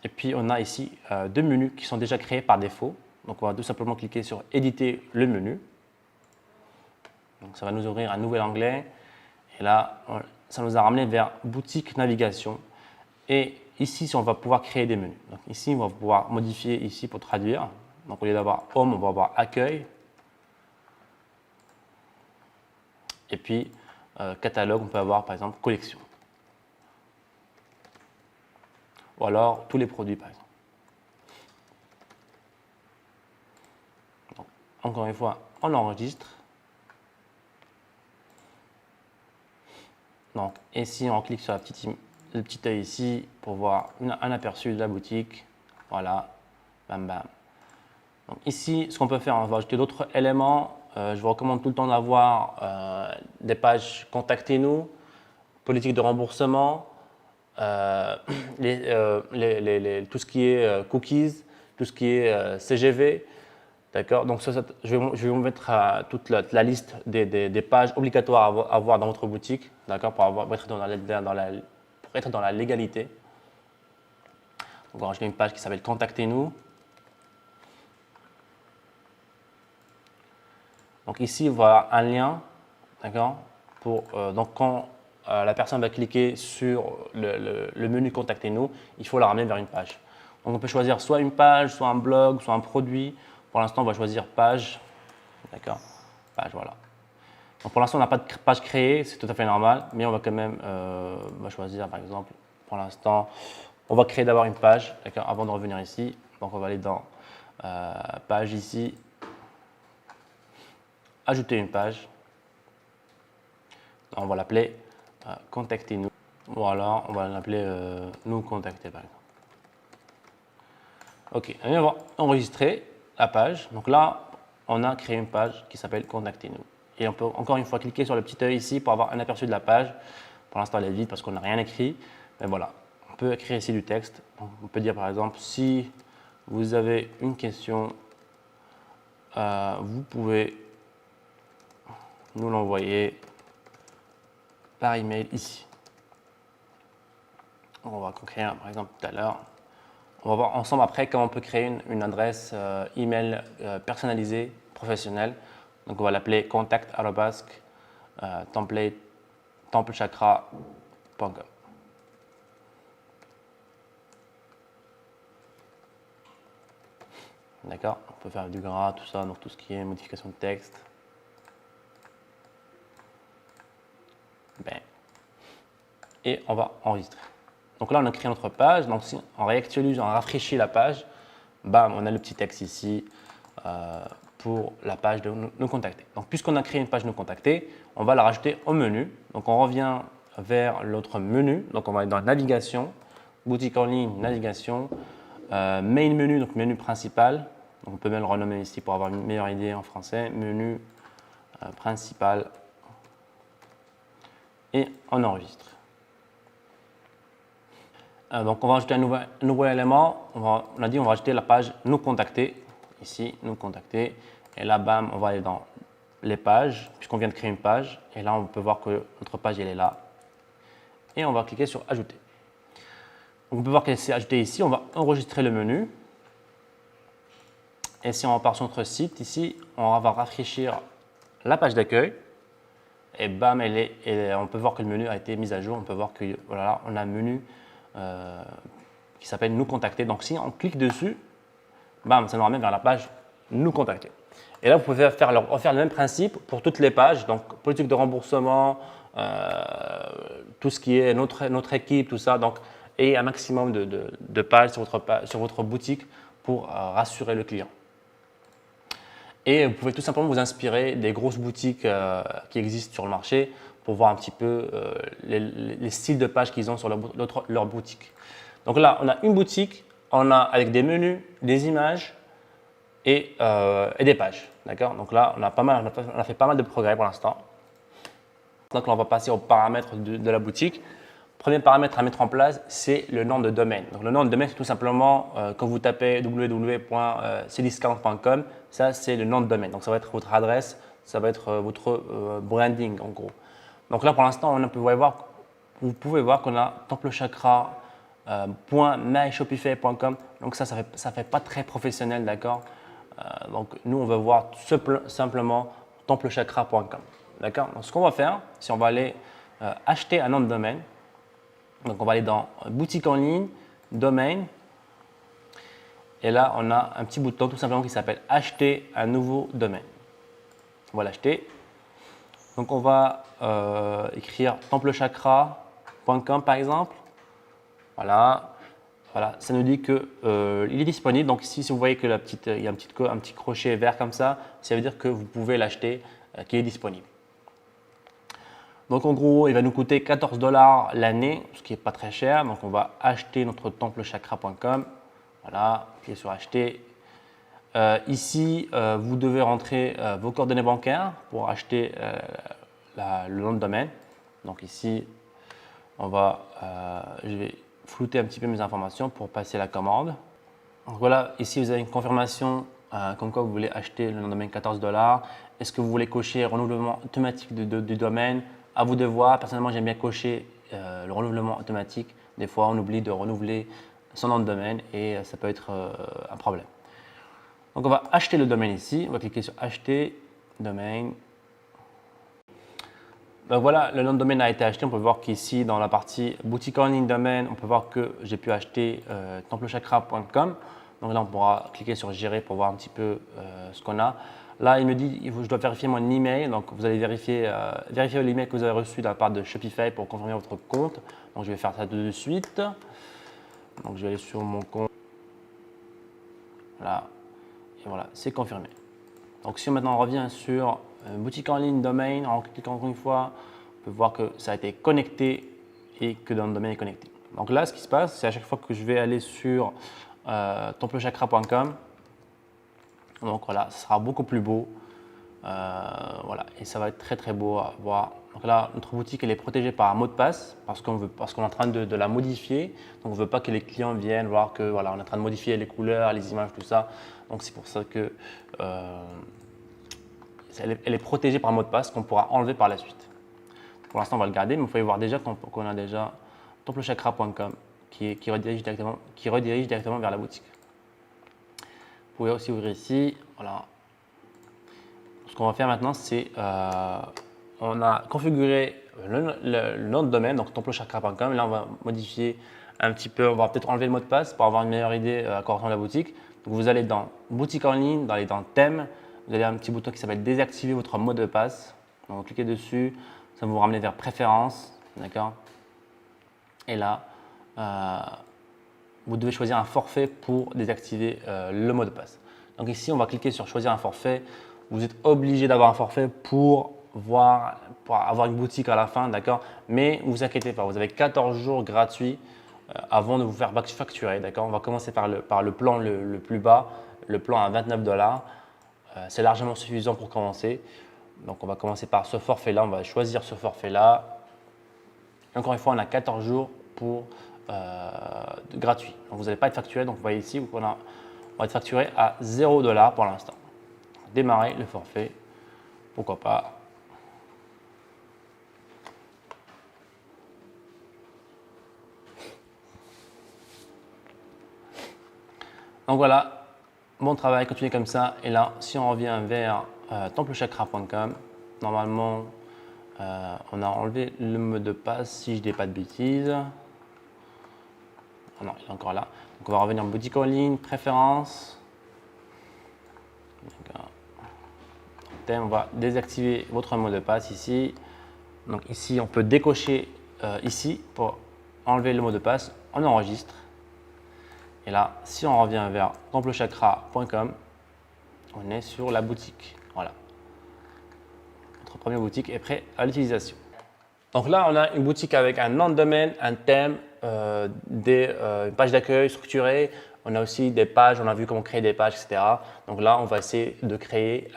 et puis on a ici deux menus qui sont déjà créés par défaut. Donc on va tout simplement cliquer sur Éditer le menu. Donc ça va nous ouvrir un nouvel onglet et là ça nous a ramené vers Boutique Navigation. Et ici on va pouvoir créer des menus. Donc ici on va pouvoir modifier ici pour traduire. Donc au lieu d'avoir Home, on va avoir Accueil. Et puis, catalogue, on peut avoir par exemple collection. Ou alors tous les produits par exemple. Donc, encore une fois, on enregistre. Donc, ici, on clique sur le petit œil ici pour voir un aperçu de la boutique. Voilà, bam bam. Donc, ici, ce qu'on peut faire, on va ajouter d'autres éléments. Je vous recommande tout le temps d'avoir des pages Contactez-nous, politique de remboursement, tout ce qui est cookies, tout ce qui est CGV. D'accord. Donc, je vais vous mettre toute la liste des pages obligatoires à avoir dans votre boutique, d'accord, pour être dans la légalité. Donc, on va rajouter une page qui s'appelle Contactez-nous. Donc ici, on va avoir un lien, d'accord. Donc quand la personne va cliquer sur le menu Contactez-nous, il faut la ramener vers une page. Donc on peut choisir soit une page, soit un blog, soit un produit. Pour l'instant, on va choisir page, d'accord. Page, voilà. Donc pour l'instant, on n'a pas de page créée, c'est tout à fait normal, mais on va quand même on va choisir, par exemple, pour l'instant, on va créer d'abord une page, d'accord, avant de revenir ici. Donc on va aller dans page ici. Ajouter une page. On va l'appeler Contactez-nous. Voilà, on va l'appeler Nous contacter par exemple. Ok, on va enregistrer la page. Donc là, on a créé une page qui s'appelle Contactez-nous. Et on peut encore une fois cliquer sur le petit œil ici pour avoir un aperçu de la page. Pour l'instant, elle est vide parce qu'on n'a rien écrit. Mais voilà, on peut écrire ici du texte. Donc, on peut dire par exemple, si vous avez une question, vous pouvez nous l'envoyer par email ici. On va créer par exemple tout à l'heure. On va voir ensemble après comment on peut créer une adresse email personnalisée, professionnelle. Donc on va l'appeler contact@templechakra.com. D'accord. On peut faire du gras, tout ça, donc tout ce qui est modification de texte. Et on va enregistrer. Donc là, on a créé notre page. Donc si on réactualise, on rafraîchit la page, bam, on a le petit texte ici pour la page de nous contacter. Donc puisqu'on a créé une page nous contacter, on va la rajouter au menu. Donc on revient vers l'autre menu. Donc on va aller dans navigation, boutique en ligne, navigation, main menu, donc menu principal. Donc on peut même le renommer ici pour avoir une meilleure idée en français. Menu principal. Et on enregistre. Donc on va ajouter un nouveau élément. On a dit on va ajouter la page nous contacter. Ici, nous contacter. Et là, bam, on va aller dans les pages, puisqu'on vient de créer une page. Et là, on peut voir que notre page elle est là. Et on va cliquer sur ajouter. On peut voir qu'elle s'est ajoutée ici. On va enregistrer le menu. Et si on repart sur notre site, ici, on va rafraîchir la page d'accueil. Et bam, on peut voir que le menu a été mis à jour. On peut voir que voilà, on a un menu qui s'appelle Nous contacter. Donc si on clique dessus, bam, ça nous ramène vers la page Nous contacter. Et là, vous pouvez refaire le même principe pour toutes les pages. Donc politique de remboursement, tout ce qui est notre équipe, tout ça. Donc, et un maximum de pages sur votre boutique pour rassurer le client. Et vous pouvez tout simplement vous inspirer des grosses boutiques qui existent sur le marché pour voir un petit peu les styles de pages qu'ils ont sur leur boutique. Donc là, on a une boutique, avec des menus, des images et des pages. D'accord? Donc là, on a fait pas mal de progrès pour l'instant. Donc là, on va passer aux paramètres de la boutique. Premier paramètre à mettre en place, c'est le nom de domaine. Donc, le nom de domaine, c'est tout simplement quand vous tapez www.cdiscount.com, ça c'est le nom de domaine. Donc, ça va être votre adresse, ça va être votre branding en gros. Donc là, pour l'instant, vous pouvez voir qu'on a templechakra.myshopify.com. Donc ça fait pas très professionnel, d'accord? Donc nous, on va voir simplement templechakra.com. D'accord? Donc, ce qu'on va faire, c'est on va aller acheter un nom de domaine. Donc, on va aller dans boutique en ligne, domaine. Et là, on a un petit bouton tout simplement qui s'appelle acheter un nouveau domaine. On va l'acheter. Donc, on va écrire templechakra.com par exemple. Voilà. Voilà. Ça nous dit qu'il est disponible. Donc, ici, si vous voyez qu'il y a un petit crochet vert comme ça veut dire que vous pouvez l'acheter, qu'il est disponible. Donc en gros, il va nous coûter 14 $ l'année, ce qui n'est pas très cher. Donc on va acheter notre templechakra.com. Voilà, cliquez sur acheter. Ici, vous devez rentrer vos coordonnées bancaires pour acheter le nom de domaine. Donc ici, je vais flouter un petit peu mes informations pour passer la commande. Donc voilà, ici vous avez une confirmation comme quoi vous voulez acheter le nom de domaine 14 $. Est-ce que vous voulez cocher renouvellement automatique du domaine? À vous de voir. Personnellement, j'aime bien cocher le renouvellement automatique. Des fois, on oublie de renouveler son nom de domaine et ça peut être un problème. Donc, on va acheter le domaine ici. On va cliquer sur acheter domaine. Donc voilà, le nom de domaine a été acheté. On peut voir qu'ici, dans la partie boutique en ligne domaine, on peut voir que j'ai pu acheter templechakra.com. Donc là, on pourra cliquer sur gérer pour voir un petit peu ce qu'on a. Là, il me dit que je dois vérifier mon email. Donc, vous allez vérifier l'email que vous avez reçu de la part de Shopify pour confirmer votre compte. Donc, je vais faire ça tout de suite. Donc, je vais aller sur mon compte. Voilà. Et voilà, c'est confirmé. Donc, si maintenant on revient sur boutique en ligne domaine, en cliquant encore une fois, on peut voir que ça a été connecté et que dans le domaine est connecté. Donc là, ce qui se passe, c'est à chaque fois que je vais aller sur templechakra.com. Donc voilà, ce sera beaucoup plus beau. Voilà, et ça va être très très beau à voir. Donc là, notre boutique elle est protégée par un mot de passe parce qu'on est en train de la modifier. Donc on ne veut pas que les clients viennent voir que voilà, on est en train de modifier les couleurs, les images, tout ça. Donc c'est pour ça que elle est protégée par un mot de passe qu'on pourra enlever par la suite. Pour l'instant, on va le garder, mais il faut y voir déjà qu'on a déjà templechakra.com qui redirige directement vers la boutique. Vous pouvez aussi ouvrir ici. Voilà. Ce qu'on va faire maintenant, c'est on a configuré le nom de domaine, donc templechakra.com. Là, on va modifier un petit peu. On va peut-être enlever le mot de passe pour avoir une meilleure idée à quoi ressemble la boutique. Donc, vous allez dans boutique en ligne, dans thème. Vous avez un petit bouton qui s'appelle désactiver votre mot de passe. Donc, vous cliquez dessus. Ça va vous ramener vers préférences. D'accord. Et là, vous devez choisir un forfait pour désactiver le mot de passe. Donc ici, on va cliquer sur choisir un forfait. Vous êtes obligé d'avoir un forfait pour avoir une boutique à la fin, d'accord? Mais ne vous inquiétez pas, vous avez 14 jours gratuits avant de vous faire facturer, d'accord? On va commencer par le plan le plus bas, le plan à 29 $. C'est largement suffisant pour commencer. Donc on va commencer par ce forfait-là, on va choisir ce forfait-là. Encore une fois, on a 14 jours pour gratuit. Donc vous n'allez pas être facturé. Donc vous voyez ici, on va être facturé à 0 $ pour l'instant. Démarrer le forfait, pourquoi pas. Donc voilà, bon travail, continuez comme ça. Et là, si on revient vers templechakra.com, normalement, on a enlevé le mot de passe si je ne dis pas de bêtises. Oh non, il est encore là. Donc on va revenir en boutique en ligne, préférences. On va désactiver votre mot de passe ici. Donc ici, on peut décocher ici pour enlever le mot de passe. On enregistre. Et là, si on revient vers templechakra.com, on est sur la boutique. Voilà. Notre première boutique est prête à l'utilisation. Donc là, on a une boutique avec un nom de domaine, un thème, une page d'accueil structurée. On a aussi des pages, on a vu comment créer des pages, etc. Donc là, on va essayer de créer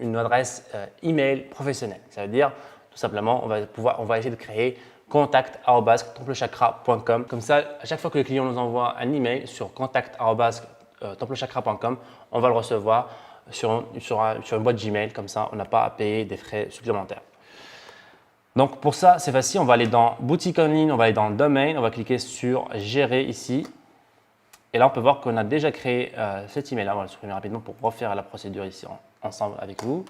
une adresse email professionnelle. Ça veut dire, tout simplement, on va essayer de créer contact@templechakra.com. Comme ça, à chaque fois que le client nous envoie un email sur contact@templechakra.com, on va le recevoir sur une boîte Gmail. Comme ça, on n'a pas à payer des frais supplémentaires. Donc pour ça, c'est facile. On va aller dans boutique en ligne, on va aller dans domaine, on va cliquer sur gérer ici. Et là, on peut voir qu'on a déjà créé cet email-là. On va le supprimer rapidement pour refaire la procédure ici ensemble avec vous.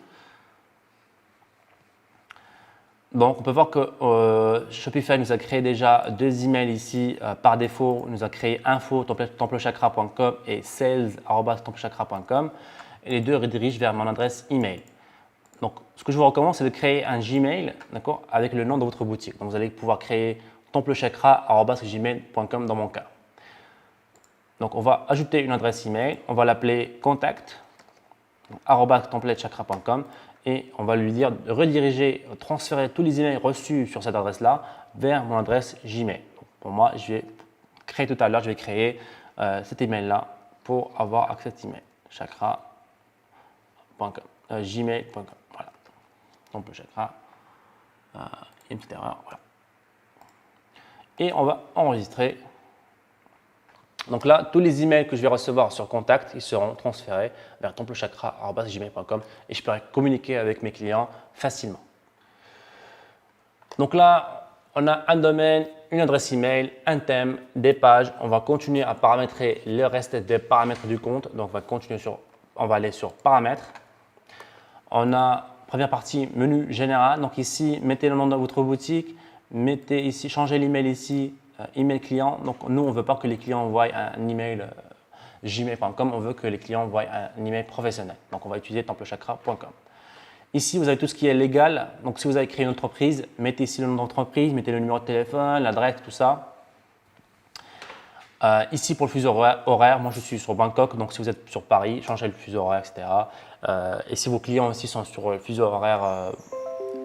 Donc, on peut voir que Shopify nous a créé déjà 2 emails ici par défaut. Il nous a créé info@templechakra.com et sales@templechakra.com. Et les deux redirigent vers mon adresse email. Donc, ce que je vous recommande, c'est de créer un Gmail, d'accord, avec le nom de votre boutique. Donc, vous allez pouvoir créer templechakra@gmail.com dans mon cas. Donc, on va ajouter une adresse email. On va l'appeler contact@templechakra.com et on va lui dire de rediriger, transférer tous les emails reçus sur cette adresse-là vers mon adresse Gmail. Donc, pour moi, je vais créer tout à l'heure, je vais créer cet email-là pour avoir accès à cet email. Chakra.com, gmail.com. Voilà. Templechakra. Une petite erreur. Voilà. Et on va enregistrer. Donc là, tous les emails que je vais recevoir sur Contact, ils seront transférés vers templechakra@gmail.com et je pourrai communiquer avec mes clients facilement. Donc là, on a un domaine, une adresse email, un thème, des pages. On va continuer à paramétrer le reste des paramètres du compte. Donc on va aller sur paramètres. On a première partie menu général. Donc ici, mettez le nom de votre boutique, mettez ici, changez l'email ici. Email client, donc nous on ne veut pas que les clients envoient un email gmail.com, on veut que les clients envoient un email professionnel. Donc on va utiliser templechakra.com. Ici vous avez tout ce qui est légal, donc si vous avez créé une entreprise, mettez ici le nom d'entreprise, mettez le numéro de téléphone, l'adresse, tout ça. Ici pour le fuseau horaire, moi je suis sur Bangkok, donc si vous êtes sur Paris, changez le fuseau horaire, etc. Et si vos clients aussi sont sur le fuseau horaire,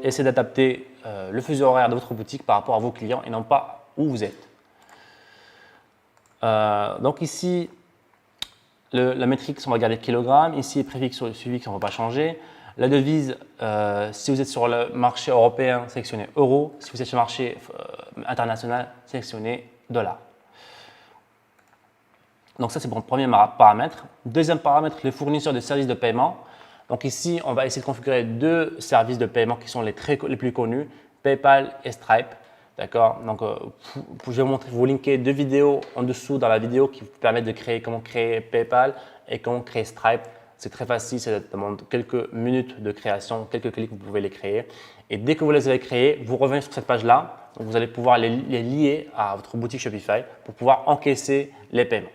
essayez d'adapter le fuseau horaire de votre boutique par rapport à vos clients et non pas où vous êtes. Donc ici, la métrique, on va garder kilogramme. Ici, préfixe sur le suffix, on ne va pas changer. La devise, si vous êtes sur le marché européen, sélectionnez euro. Si vous êtes sur le marché international, sélectionnez dollar. Donc ça, c'est pour le premier paramètre. Deuxième paramètre, les fournisseurs de services de paiement. Donc ici, on va essayer de configurer 2 services de paiement qui sont les plus connus, PayPal et Stripe. D'accord. Donc, je vais vous linker 2 vidéos en dessous dans la vidéo qui vous permettent de créer comment créer PayPal et comment créer Stripe. C'est très facile, ça demande quelques minutes de création, quelques clics, vous pouvez les créer. Et dès que vous les avez créés, vous revenez sur cette page-là. Vous allez pouvoir les lier à votre boutique Shopify pour pouvoir encaisser les paiements.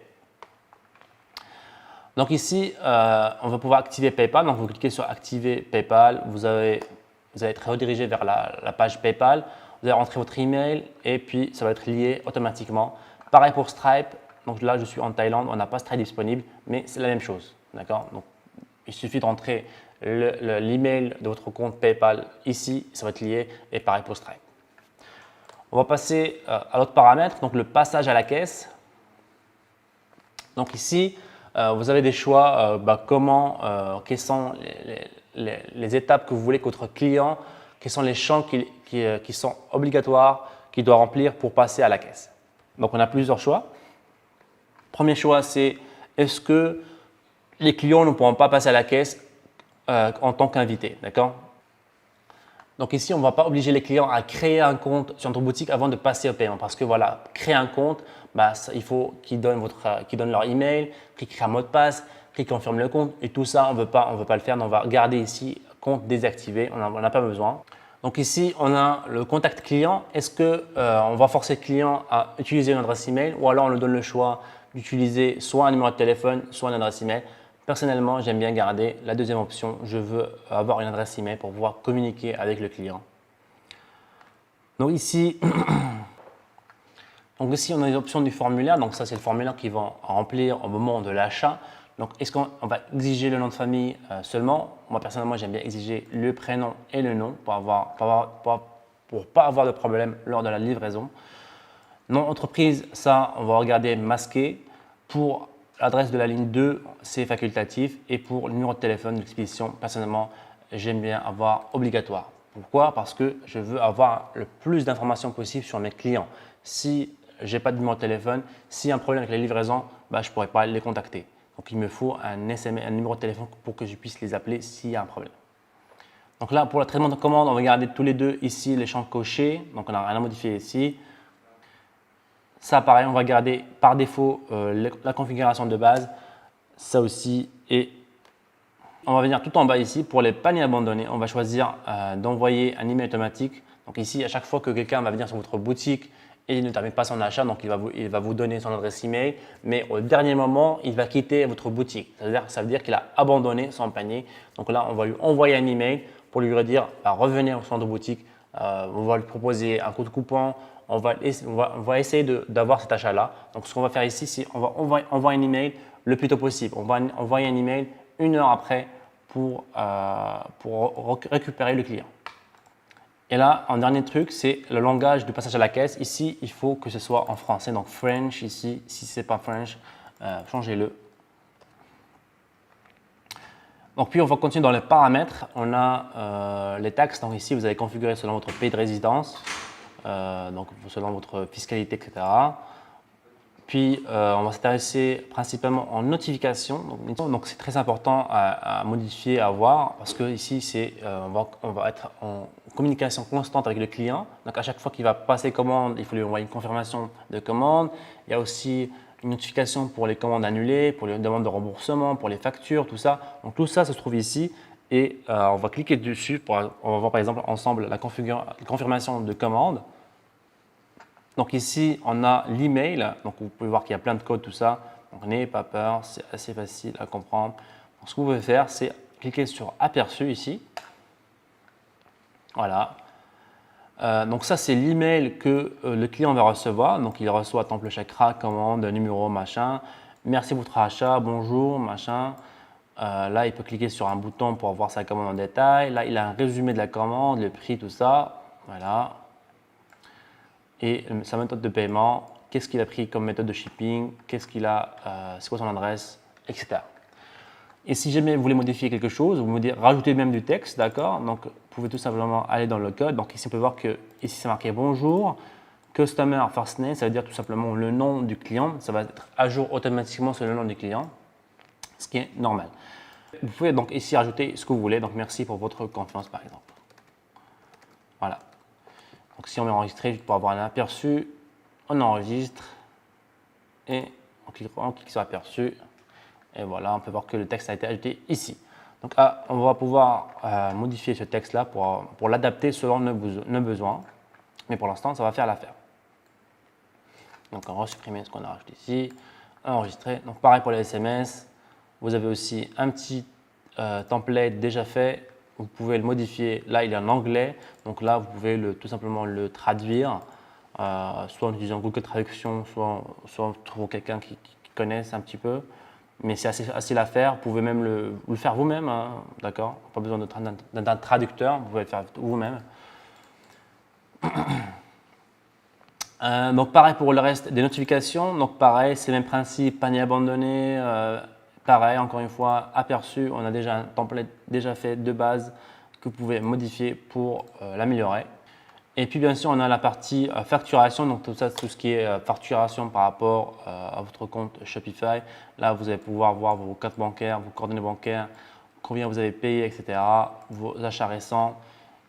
Donc ici, on va pouvoir activer PayPal. Donc, vous cliquez sur activer PayPal. Vous allez être redirigé vers la page PayPal. Vous allez rentrer votre email et puis ça va être lié automatiquement. Pareil pour Stripe. Donc là, je suis en Thaïlande, on n'a pas Stripe disponible, mais c'est la même chose. D'accord. Donc, il suffit de rentrer l'email de votre compte PayPal ici, ça va être lié et pareil pour Stripe. On va passer à l'autre paramètre, donc le passage à la caisse. Donc ici, vous avez des choix, quelles sont les étapes que vous voulez que votre client, quels sont les champs qui sont obligatoires, qu'il doit remplir pour passer à la caisse. Donc, on a plusieurs choix. Premier choix, c'est est-ce que les clients ne pourront pas passer à la caisse en tant qu'invités, d'accord? Donc ici, on ne va pas obliger les clients à créer un compte sur notre boutique avant de passer au paiement parce que voilà, créer un compte, il faut qu'ils donnent, qu'ils donnent leur email, qu'ils créent un mot de passe, qu'ils confirment le compte. Et tout ça, on ne veut pas le faire. Donc on va garder ici compte désactivé. On n'en a pas besoin. Donc ici, on a le contact client. Est-ce qu'on va forcer le client à utiliser une adresse email ou alors on lui donne le choix d'utiliser soit un numéro de téléphone, soit une adresse email? Personnellement, j'aime bien garder la deuxième option. Je veux avoir une adresse email pour pouvoir communiquer avec le client. Donc ici, on a les options du formulaire. Donc ça, c'est le formulaire qu'ils vont remplir au moment de l'achat. Donc, est-ce qu'on va exiger le nom de famille seulement? Moi, personnellement, j'aime bien exiger le prénom et le nom pour pas avoir de problème lors de la livraison. Nom entreprise, ça, on va regarder masqué. Pour l'adresse de la ligne 2, c'est facultatif. Et pour le numéro de téléphone d'expédition, personnellement, j'aime bien avoir obligatoire. Pourquoi? Parce que je veux avoir le plus d'informations possible sur mes clients. Si je n'ai pas de numéro de téléphone, s'il y a un problème avec la livraison, je ne pourrai pas les contacter. Donc, il me faut un SMS, un numéro de téléphone pour que je puisse les appeler s'il y a un problème. Donc là, pour le traitement de commande, on va garder tous les deux ici les champs cochés. Donc, on n'a rien à modifier ici. Ça, pareil, on va garder par défaut la configuration de base. Ça aussi. Et on va venir tout en bas ici. Pour les paniers abandonnés, on va choisir d'envoyer un email automatique. Donc ici, à chaque fois que quelqu'un va venir sur votre boutique et il ne termine pas son achat, donc il va vous donner son adresse email, mais au dernier moment, il va quitter votre boutique. Ça veut dire qu'il a abandonné son panier. Donc là, on va lui envoyer un email pour lui dire revenez au centre de boutique, on va lui proposer un code coupon, on va essayer d'avoir cet achat-là. Donc ce qu'on va faire ici, c'est on va envoyer un email le plus tôt possible. On va envoyer un email 1 heure après pour récupérer le client. Et là, un dernier truc, c'est le langage de passage à la caisse. Ici, il faut que ce soit en français, donc French ici. Si ce n'est pas French, changez-le. Donc, puis on va continuer dans les paramètres. On a les taxes. Donc ici, vous allez configurer selon votre pays de résidence, donc selon votre fiscalité, etc. Puis, on va s'intéresser principalement en notification. Donc, c'est très important à modifier, à voir, parce que ici, on va être en communication constante avec le client. Donc, à chaque fois qu'il va passer commande, il faut lui envoyer une confirmation de commande. Il y a aussi une notification pour les commandes annulées, pour les demandes de remboursement, pour les factures, tout ça. Donc, tout ça se trouve ici. Et on va cliquer dessus. On va voir par exemple ensemble la confirmation de commande. Donc ici, on a l'email. Donc vous pouvez voir qu'il y a plein de codes, tout ça. Donc n'ayez pas peur, c'est assez facile à comprendre. Donc, ce que vous pouvez faire, c'est cliquer sur aperçu ici. Voilà. Donc ça, c'est l'email que le client va recevoir. Donc il reçoit temple chakra, commande, numéro, machin. Merci pour votre achat, bonjour, machin. Là, il peut cliquer sur un bouton pour voir sa commande en détail. Là, il a un résumé de la commande, le prix, tout ça. Voilà. Et sa méthode de paiement, qu'est-ce qu'il a pris comme méthode de shipping, qu'est-ce qu'il a, c'est quoi son adresse, etc. Et si jamais vous voulez modifier quelque chose, vous me rajoutez même du texte, d'accord? Donc, vous pouvez tout simplement aller dans le code. Donc, ici, on peut voir que ici, c'est marqué bonjour, customer first name, ça veut dire tout simplement le nom du client. Ça va être à jour automatiquement sur le nom du client, ce qui est normal. Vous pouvez donc ici rajouter ce que vous voulez. Donc, merci pour votre confiance, par exemple. Voilà. Donc, si on met enregistrer, pour avoir un aperçu, on enregistre et on clique sur aperçu. Et voilà, on peut voir que le texte a été ajouté ici. Donc, on va pouvoir modifier ce texte-là pour l'adapter selon nos besoins. Mais pour l'instant, ça va faire l'affaire. Donc, on va supprimer ce qu'on a rajouté ici. Enregistrer. Donc, pareil pour les SMS. Vous avez aussi un petit template déjà fait. Vous pouvez le modifier. Là, il est en anglais. Donc là, vous pouvez tout simplement le traduire, soit en utilisant Google Traduction, soit en trouvant quelqu'un qui connaisse un petit peu. Mais c'est assez facile à faire. Vous pouvez même le faire vous-même, hein, d'accord? Pas besoin d'un traducteur. Vous pouvez le faire vous-même. Donc pareil pour le reste des notifications. Donc pareil, c'est le même principe, panier abandonné. Pareil, encore une fois, aperçu, on a déjà un template déjà fait de base que vous pouvez modifier pour l'améliorer. Et puis bien sûr, on a la partie facturation, donc tout ça, tout ce qui est facturation par rapport à votre compte Shopify. Là, vous allez pouvoir voir vos cartes bancaires, vos coordonnées bancaires, combien vous avez payé, etc., vos achats récents.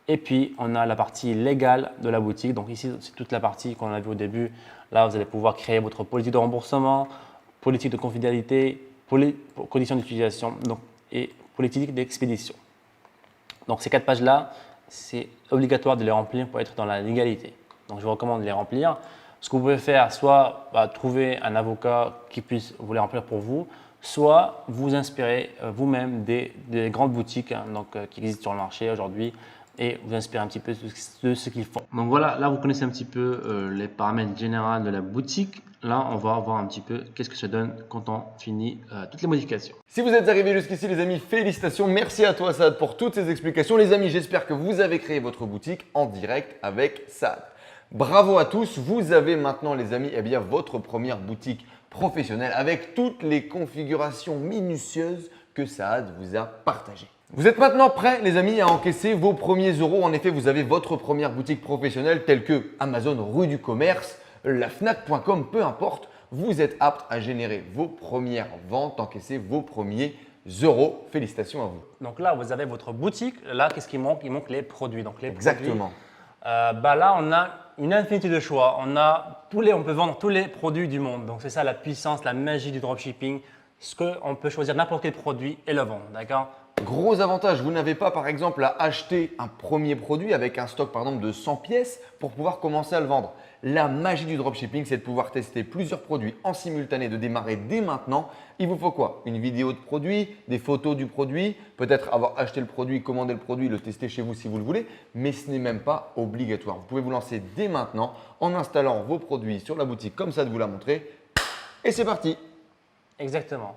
Et puis, on a la partie légale de la boutique. Donc ici, c'est toute la partie qu'on a vue au début. Là, vous allez pouvoir créer votre politique de remboursement, politique de confidentialité, conditions d'utilisation et politique d'expédition. Donc ces 4 pages-là, c'est obligatoire de les remplir pour être dans la légalité. Donc je vous recommande de les remplir. Ce que vous pouvez faire, soit trouver un avocat qui puisse vous les remplir pour vous, soit vous inspirer vous-même des grandes boutiques qui existent sur le marché aujourd'hui et vous inspirer un petit peu de ce qu'ils font. Donc voilà, là vous connaissez un petit peu les paramètres généraux de la boutique. Là, on va voir un petit peu qu'est-ce que ça donne quand on finit toutes les modifications. Si vous êtes arrivés jusqu'ici, les amis, félicitations. Merci à toi, Saad, pour toutes ces explications. Les amis, j'espère que vous avez créé votre boutique en direct avec Saad. Bravo à tous. Vous avez maintenant, les amis, votre première boutique professionnelle avec toutes les configurations minutieuses que Saad vous a partagées. Vous êtes maintenant prêts, les amis, à encaisser vos premiers euros. En effet, vous avez votre première boutique professionnelle telle que Amazon rue du commerce, la Fnac.com, peu importe. Vous êtes apte à générer vos premières ventes, encaisser vos premiers euros. Félicitations à vous. Donc là, vous avez votre boutique. Là, qu'est-ce qui manque? Il manque les produits. Donc les Exactement. produits, là, on a une infinité de choix. On peut vendre tous les produits du monde. Donc c'est ça la puissance, la magie du dropshipping. On peut choisir n'importe quel produit et le vendre. D'accord? Gros avantage, vous n'avez pas par exemple à acheter un premier produit avec un stock par exemple de 100 pièces pour pouvoir commencer à le vendre. La magie du dropshipping, c'est de pouvoir tester plusieurs produits en simultané, de démarrer dès maintenant. Il vous faut quoi? Une vidéo de produit, des photos du produit, peut-être avoir acheté le produit, commandé le produit, le tester chez vous si vous le voulez, mais ce n'est même pas obligatoire. Vous pouvez vous lancer dès maintenant en installant vos produits sur la boutique comme ça de vous l'a montré et c'est parti. Exactement.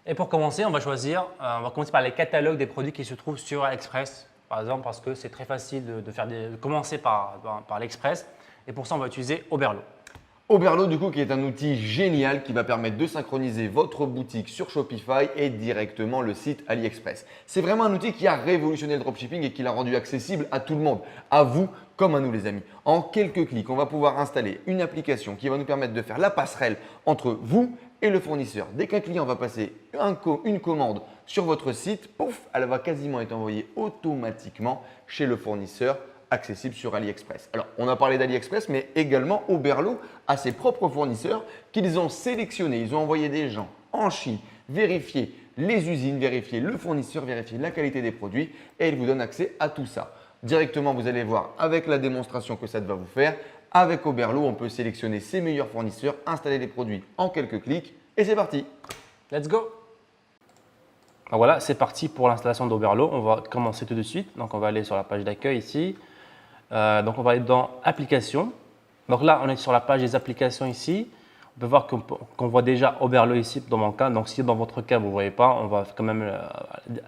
Et pour commencer, on va commencer par les catalogues des produits qui se trouvent sur AliExpress, par exemple, parce que c'est très facile de commencer par l'Express. Et pour ça, on va utiliser Oberlo. Oberlo, du coup, qui est un outil génial qui va permettre de synchroniser votre boutique sur Shopify et directement le site AliExpress. C'est vraiment un outil qui a révolutionné le dropshipping et qui l'a rendu accessible à tout le monde, à vous comme à nous les amis. En quelques clics, on va pouvoir installer une application qui va nous permettre de faire la passerelle entre vous et le fournisseur. Dès qu'un client va passer une commande sur votre site, pouf, elle va quasiment être envoyée automatiquement chez le fournisseur accessible sur AliExpress. Alors, on a parlé d'AliExpress, mais également Oberlo a ses propres fournisseurs qu'ils ont sélectionnés. Ils ont envoyé des gens en Chine vérifier les usines, vérifier le fournisseur, vérifier la qualité des produits et ils vous donnent accès à tout ça. Directement, vous allez voir avec la démonstration que ça va vous faire. Avec Oberlo, on peut sélectionner ses meilleurs fournisseurs, installer les produits en quelques clics et c'est parti. Let's go! Donc voilà, c'est parti pour l'installation d'Oberlo. On va commencer tout de suite. Donc on va aller sur la page d'accueil ici. Donc on va aller dans Applications. Donc là, on est sur la page des applications ici. On peut voir qu'on voit déjà Oberlo ici dans mon cas. Donc si dans votre cas, vous ne voyez pas, on va quand même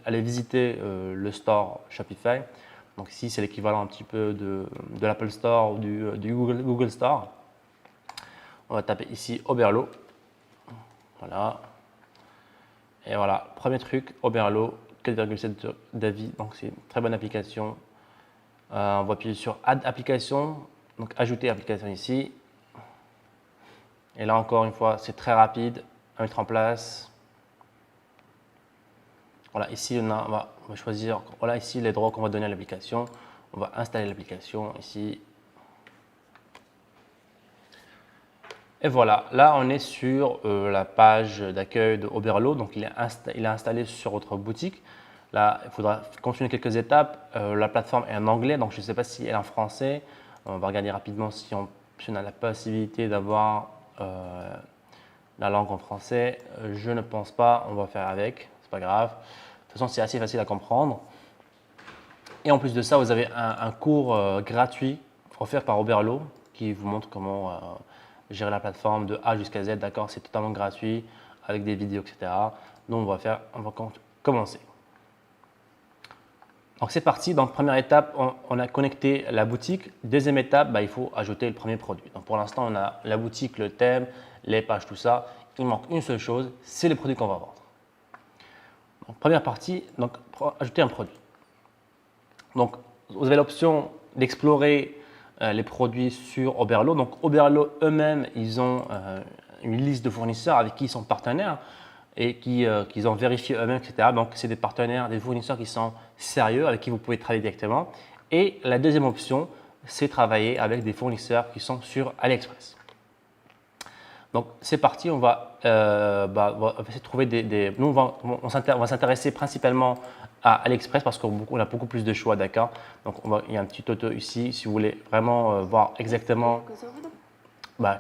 aller visiter le store Shopify. Donc ici, c'est l'équivalent un petit peu de l'Apple Store ou du Google Store. On va taper ici Oberlo. Voilà. Et voilà, premier truc, Oberlo, 4,7 d'avis. Donc c'est une très bonne application. On va appuyer sur Add application. Donc ajouter application ici. Et là encore une fois, c'est très rapide à mettre en place. Voilà, ici on va choisir, voilà ici les droits qu'on va donner à l'application. On va installer l'application ici. Et voilà, là on est sur la page d'accueil de Oberlo. Donc il est installé sur votre boutique. Là, il faudra continuer quelques étapes. La plateforme est en anglais, donc je ne sais pas si elle est en français. On va regarder rapidement si on a la possibilité d'avoir la langue en français. Je ne pense pas, on va faire avec, c'est pas grave. De toute façon, c'est assez facile à comprendre. Et en plus de ça, vous avez un cours gratuit offert par Oberlo qui vous montre comment gérer la plateforme de A jusqu'à Z. D'accord, c'est totalement gratuit avec des vidéos, etc. Donc, on va commencer. Donc, c'est parti. Donc, première étape, on a connecté la boutique. Deuxième étape, il faut ajouter le premier produit. Donc, pour l'instant, on a la boutique, le thème, les pages, tout ça. Il manque une seule chose, c'est les produits qu'on va vendre. Donc, première partie, donc, ajouter un produit. Donc, vous avez l'option d'explorer les produits sur Oberlo. Donc, Oberlo eux-mêmes, ils ont une liste de fournisseurs avec qui ils sont partenaires et qu'ils ont vérifié eux-mêmes, etc. Donc, c'est des partenaires, des fournisseurs qui sont sérieux, avec qui vous pouvez travailler directement. Et la deuxième option, c'est travailler avec des fournisseurs qui sont sur AliExpress. Donc c'est parti, on va essayer de trouver nous, on va s'intéresser principalement à AliExpress parce qu'on a beaucoup plus de choix, d'accord. Donc il y a un petit auto ici si vous voulez vraiment voir exactement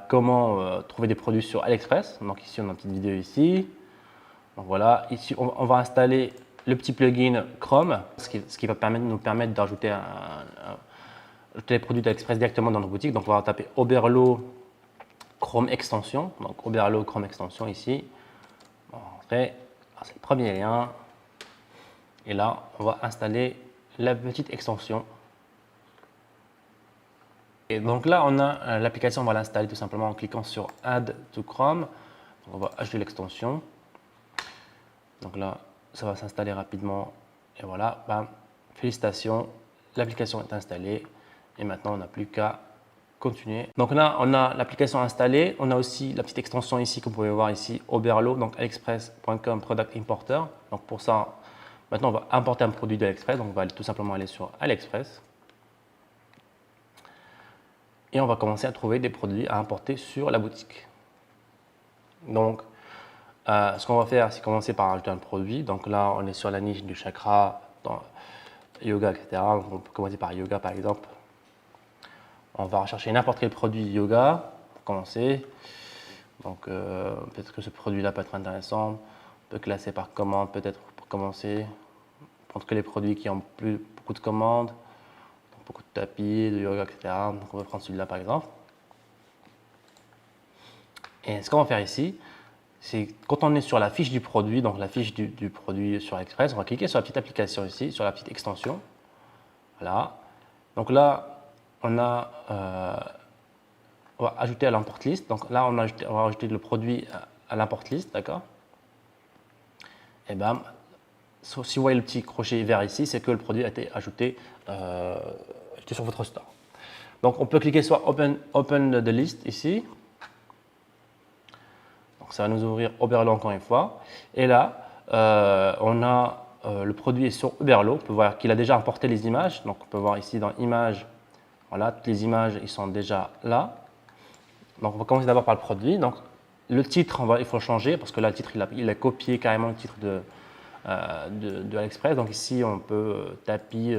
comment trouver des produits sur AliExpress. Donc ici on a une petite vidéo ici. Donc voilà, ici on va installer le petit plugin Chrome, ce qui va nous permettre d'ajouter les produits d'AliExpress directement dans nos boutiques. Donc on va taper Oberlo Chrome Extension, donc Oberlo Chrome Extension ici. On va rentrer, c'est le premier lien. Et là, on va installer la petite extension. Et donc là, on a l'application, on va l'installer tout simplement en cliquant sur Add to Chrome. Donc on va ajouter l'extension. Donc là, ça va s'installer rapidement. Et voilà, bam, félicitations, l'application est installée. Et maintenant, on n'a plus qu'à continuer. Donc là, on a l'application installée. On a aussi la petite extension ici que vous pouvez voir ici, Oberlo, donc aliexpress.com Product Importer. Donc pour ça, maintenant, on va importer un produit d'AliExpress. Donc on va tout simplement aller sur AliExpress. Et on va commencer à trouver des produits à importer sur la boutique. Donc, ce qu'on va faire, c'est commencer par ajouter un produit. Donc là, on est sur la niche du chakra, dans yoga, etc. Donc on peut commencer par yoga, par exemple. On va rechercher n'importe quel produit yoga pour commencer. Donc, peut-être que ce produit-là peut être intéressant. On peut classer par commande, peut-être pour commencer. Prendre que les produits qui ont plus beaucoup de commandes, donc beaucoup de tapis, de yoga, etc. Donc, on va prendre celui-là par exemple. Et ce qu'on va faire ici, c'est quand on est sur la fiche du produit, donc la fiche du produit sur AliExpress, on va cliquer sur la petite application ici, sur la petite extension. Voilà. Donc là, on va ajouter à l'import list. Donc là, on va ajouter le produit à l'import list, d'accord. Et bam, si vous voyez le petit crochet vert ici, c'est que le produit a été ajouté sur votre store. Donc on peut cliquer sur Open the list ici. Donc ça va nous ouvrir Oberlo encore une fois. Et là, on a le produit est sur Oberlo. On peut voir qu'il a déjà importé les images. Donc on peut voir ici dans Images. Voilà, toutes les images, ils sont déjà là. Donc, on va commencer d'abord par le produit. Donc, le titre, il faut le changer parce que là, le titre, il a copié carrément le titre de AliExpress. Donc, ici, on peut tapis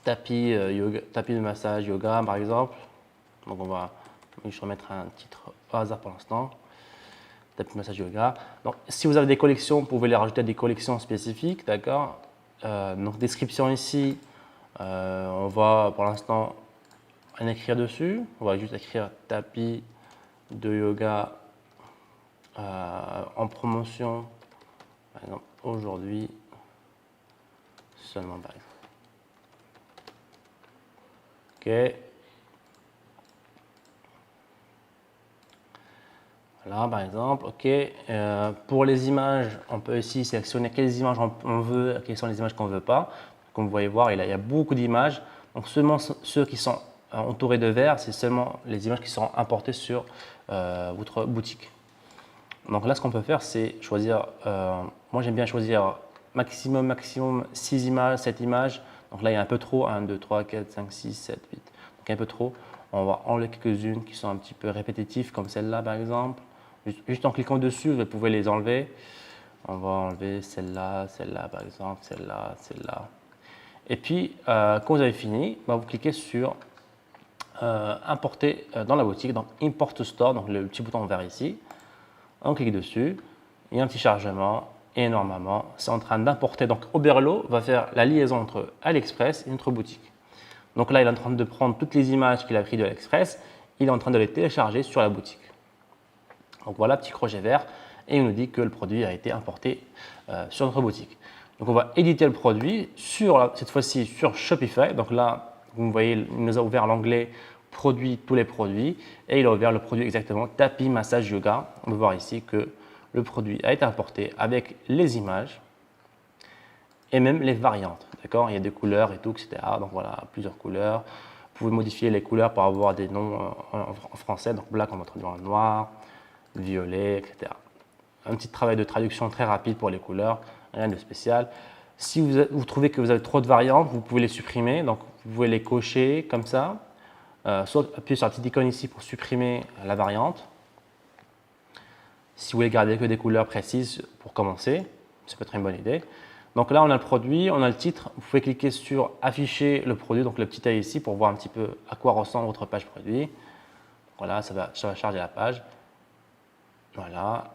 de massage yoga, par exemple. Donc, on va juste remettre un titre au hasard pour l'instant. Tapis de massage yoga. Donc, si vous avez des collections, vous pouvez les rajouter à des collections spécifiques, d'accord. Donc, description ici. On va pour l'instant en écrire dessus. On va juste écrire tapis de yoga en promotion, par exemple aujourd'hui seulement, par exemple. Ok. Voilà, par exemple. Ok. Pour les images, on peut ici sélectionner quelles images on veut, quelles sont les images qu'on ne veut pas. Comme vous voyez voir, il y a beaucoup d'images. Donc seulement ceux qui sont entourés de vert, c'est seulement les images qui seront importées sur votre boutique. Donc là, ce qu'on peut faire, c'est choisir. Moi, j'aime bien choisir maximum 6 images, 7 images. Donc là, il y a un peu trop. 1, 2, 3, 4, 5, 6, 7, 8. Donc un peu trop. On va enlever quelques-unes qui sont un petit peu répétitives, comme celle-là, par exemple. Juste en cliquant dessus, vous pouvez les enlever. On va enlever celle-là, celle-là, par exemple, celle-là, celle-là. Et puis, quand vous avez fini, vous cliquez sur Importer dans la boutique, donc Import to Store, donc le petit bouton vert ici. On clique dessus, il y a un petit chargement et normalement, c'est en train d'importer. Donc, Oberlo va faire la liaison entre AliExpress et notre boutique. Donc là, il est en train de prendre toutes les images qu'il a prises de AliExpress, il est en train de les télécharger sur la boutique. Donc voilà, petit crochet vert, et il nous dit que le produit a été importé sur notre boutique. Donc on va éditer le produit, cette fois-ci sur Shopify. Donc là, vous voyez, il nous a ouvert l'onglet produit, tous les produits, et il a ouvert le produit exactement tapis massage yoga. On peut voir ici que le produit a été importé avec les images et même les variantes. D'accord, il y a des couleurs et tout, etc. Donc voilà, plusieurs couleurs. Vous pouvez modifier les couleurs pour avoir des noms en français. Donc black, on va traduire en noir, violet, etc. Un petit travail de traduction très rapide pour les couleurs, rien de spécial. Si vous trouvez que vous avez trop de variantes, vous pouvez les supprimer. Donc, vous pouvez les cocher comme ça. Soit appuyer sur la petite icône ici pour supprimer la variante. Si vous voulez garder que des couleurs précises pour commencer, ça peut être une bonne idée. Donc là, on a le produit, on a le titre. Vous pouvez cliquer sur afficher le produit, donc le petit œil ici pour voir un petit peu à quoi ressemble votre page produit. Voilà, ça va charger la page. Voilà.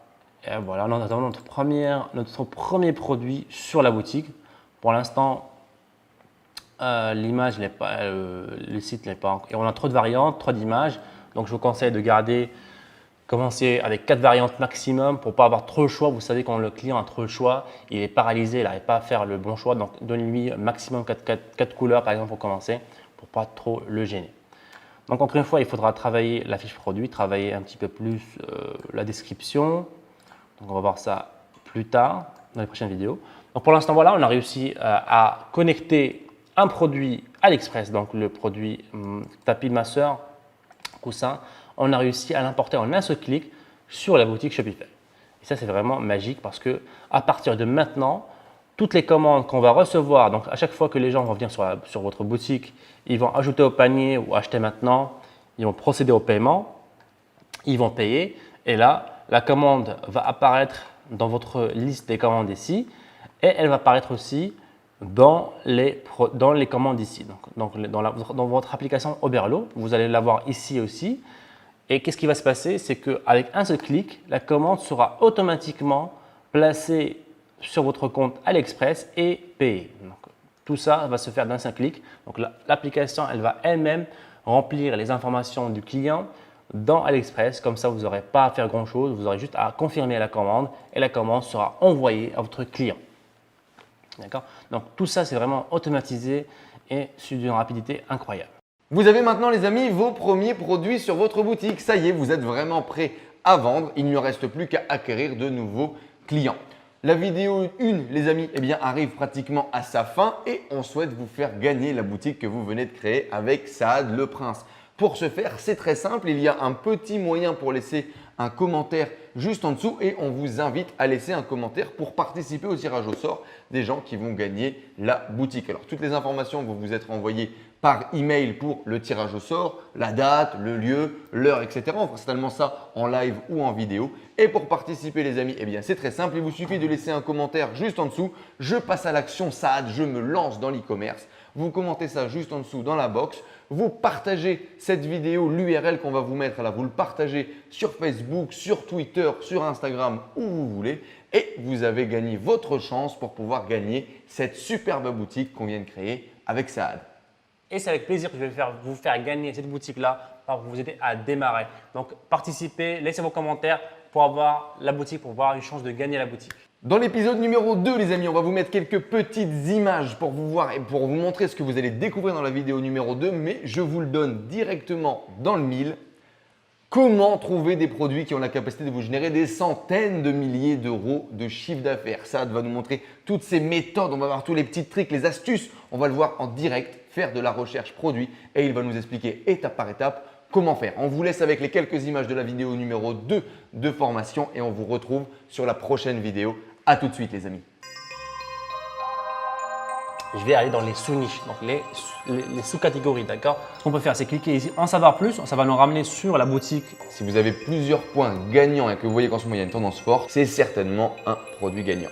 Et voilà, on attend notre premier produit sur la boutique. Pour l'instant, l'image n'est pas, le site n'est pas. Et on a trop de variantes, trop d'images. Donc je vous conseille de commencer avec 4 variantes maximum pour ne pas avoir trop le choix. Vous savez, quand le client a trop le choix, il est paralysé, il n'arrive pas à faire le bon choix. Donc donnez-lui maximum 4 couleurs par exemple pour commencer, pour ne pas trop le gêner. Donc encore une fois, il faudra travailler la fiche produit, travailler un petit peu plus la description. Donc on va voir ça plus tard dans les prochaines vidéos. Donc pour l'instant, voilà, on a réussi à connecter un produit AliExpress, donc le produit tapis de masseur, coussin. On a réussi à l'importer en un seul clic sur la boutique Shopify. Et ça, c'est vraiment magique parce que à partir de maintenant, toutes les commandes qu'on va recevoir, donc à chaque fois que les gens vont venir sur votre boutique, ils vont ajouter au panier ou acheter maintenant, ils vont procéder au paiement, ils vont payer et là, la commande va apparaître dans votre liste des commandes ici et elle va apparaître aussi dans les commandes ici. Donc dans votre application Oberlo, vous allez l'avoir ici aussi. Et qu'est-ce qui va se passer? C'est qu'avec un seul clic, la commande sera automatiquement placée sur votre compte AliExpress et payée. Donc, tout ça va se faire d'un seul clic. Donc l'application, elle va elle-même remplir les informations du client dans AliExpress. Comme ça, vous n'aurez pas à faire grand-chose. Vous aurez juste à confirmer la commande et la commande sera envoyée à votre client. D'accord? Donc tout ça, c'est vraiment automatisé et d'une rapidité incroyable. Vous avez maintenant les amis vos premiers produits sur votre boutique. Ça y est, vous êtes vraiment prêts à vendre. Il ne reste plus qu'à acquérir de nouveaux clients. La vidéo 1, les amis, arrive pratiquement à sa fin et on souhaite vous faire gagner la boutique que vous venez de créer avec Saad le Prince. Pour ce faire, c'est très simple. Il y a un petit moyen pour laisser un commentaire juste en dessous et on vous invite à laisser un commentaire pour participer au tirage au sort des gens qui vont gagner la boutique. Alors, toutes les informations vont vous être envoyées par email pour le tirage au sort, la date, le lieu, l'heure, etc. On fera certainement ça en live ou en vidéo. Et pour participer les amis, c'est très simple. Il vous suffit de laisser un commentaire juste en dessous. Je passe à l'action Saad, je me lance dans l'e-commerce. Vous commentez ça juste en dessous dans la box. Vous partagez cette vidéo, l'URL qu'on va vous mettre là, vous le partagez sur Facebook, sur Twitter, sur Instagram, où vous voulez. Et vous avez gagné votre chance pour pouvoir gagner cette superbe boutique qu'on vient de créer avec Saad. Et c'est avec plaisir que je vais vous faire gagner cette boutique-là pour vous aider à démarrer. Donc, participez, laissez vos commentaires pour avoir la boutique, pour avoir une chance de gagner la boutique. Dans l'épisode numéro 2, les amis, on va vous mettre quelques petites images pour vous voir et pour vous montrer ce que vous allez découvrir dans la vidéo numéro 2, mais je vous le donne directement dans le mille. Comment trouver des produits qui ont la capacité de vous générer des centaines de milliers d'euros de chiffre d'affaires? Saad va nous montrer toutes ces méthodes, on va voir tous les petits tricks, les astuces. On va le voir en direct, faire de la recherche produit et il va nous expliquer étape par étape comment faire. On vous laisse avec les quelques images de la vidéo numéro 2 de formation et on vous retrouve sur la prochaine vidéo. À tout de suite les amis. Je vais aller dans les sous-niches, donc les sous-catégories, d'accord? Ce qu'on peut faire, c'est cliquer ici, en savoir plus, ça va nous ramener sur la boutique. Si vous avez plusieurs points gagnants et que vous voyez qu'en ce moment il y a une tendance forte, c'est certainement un produit gagnant.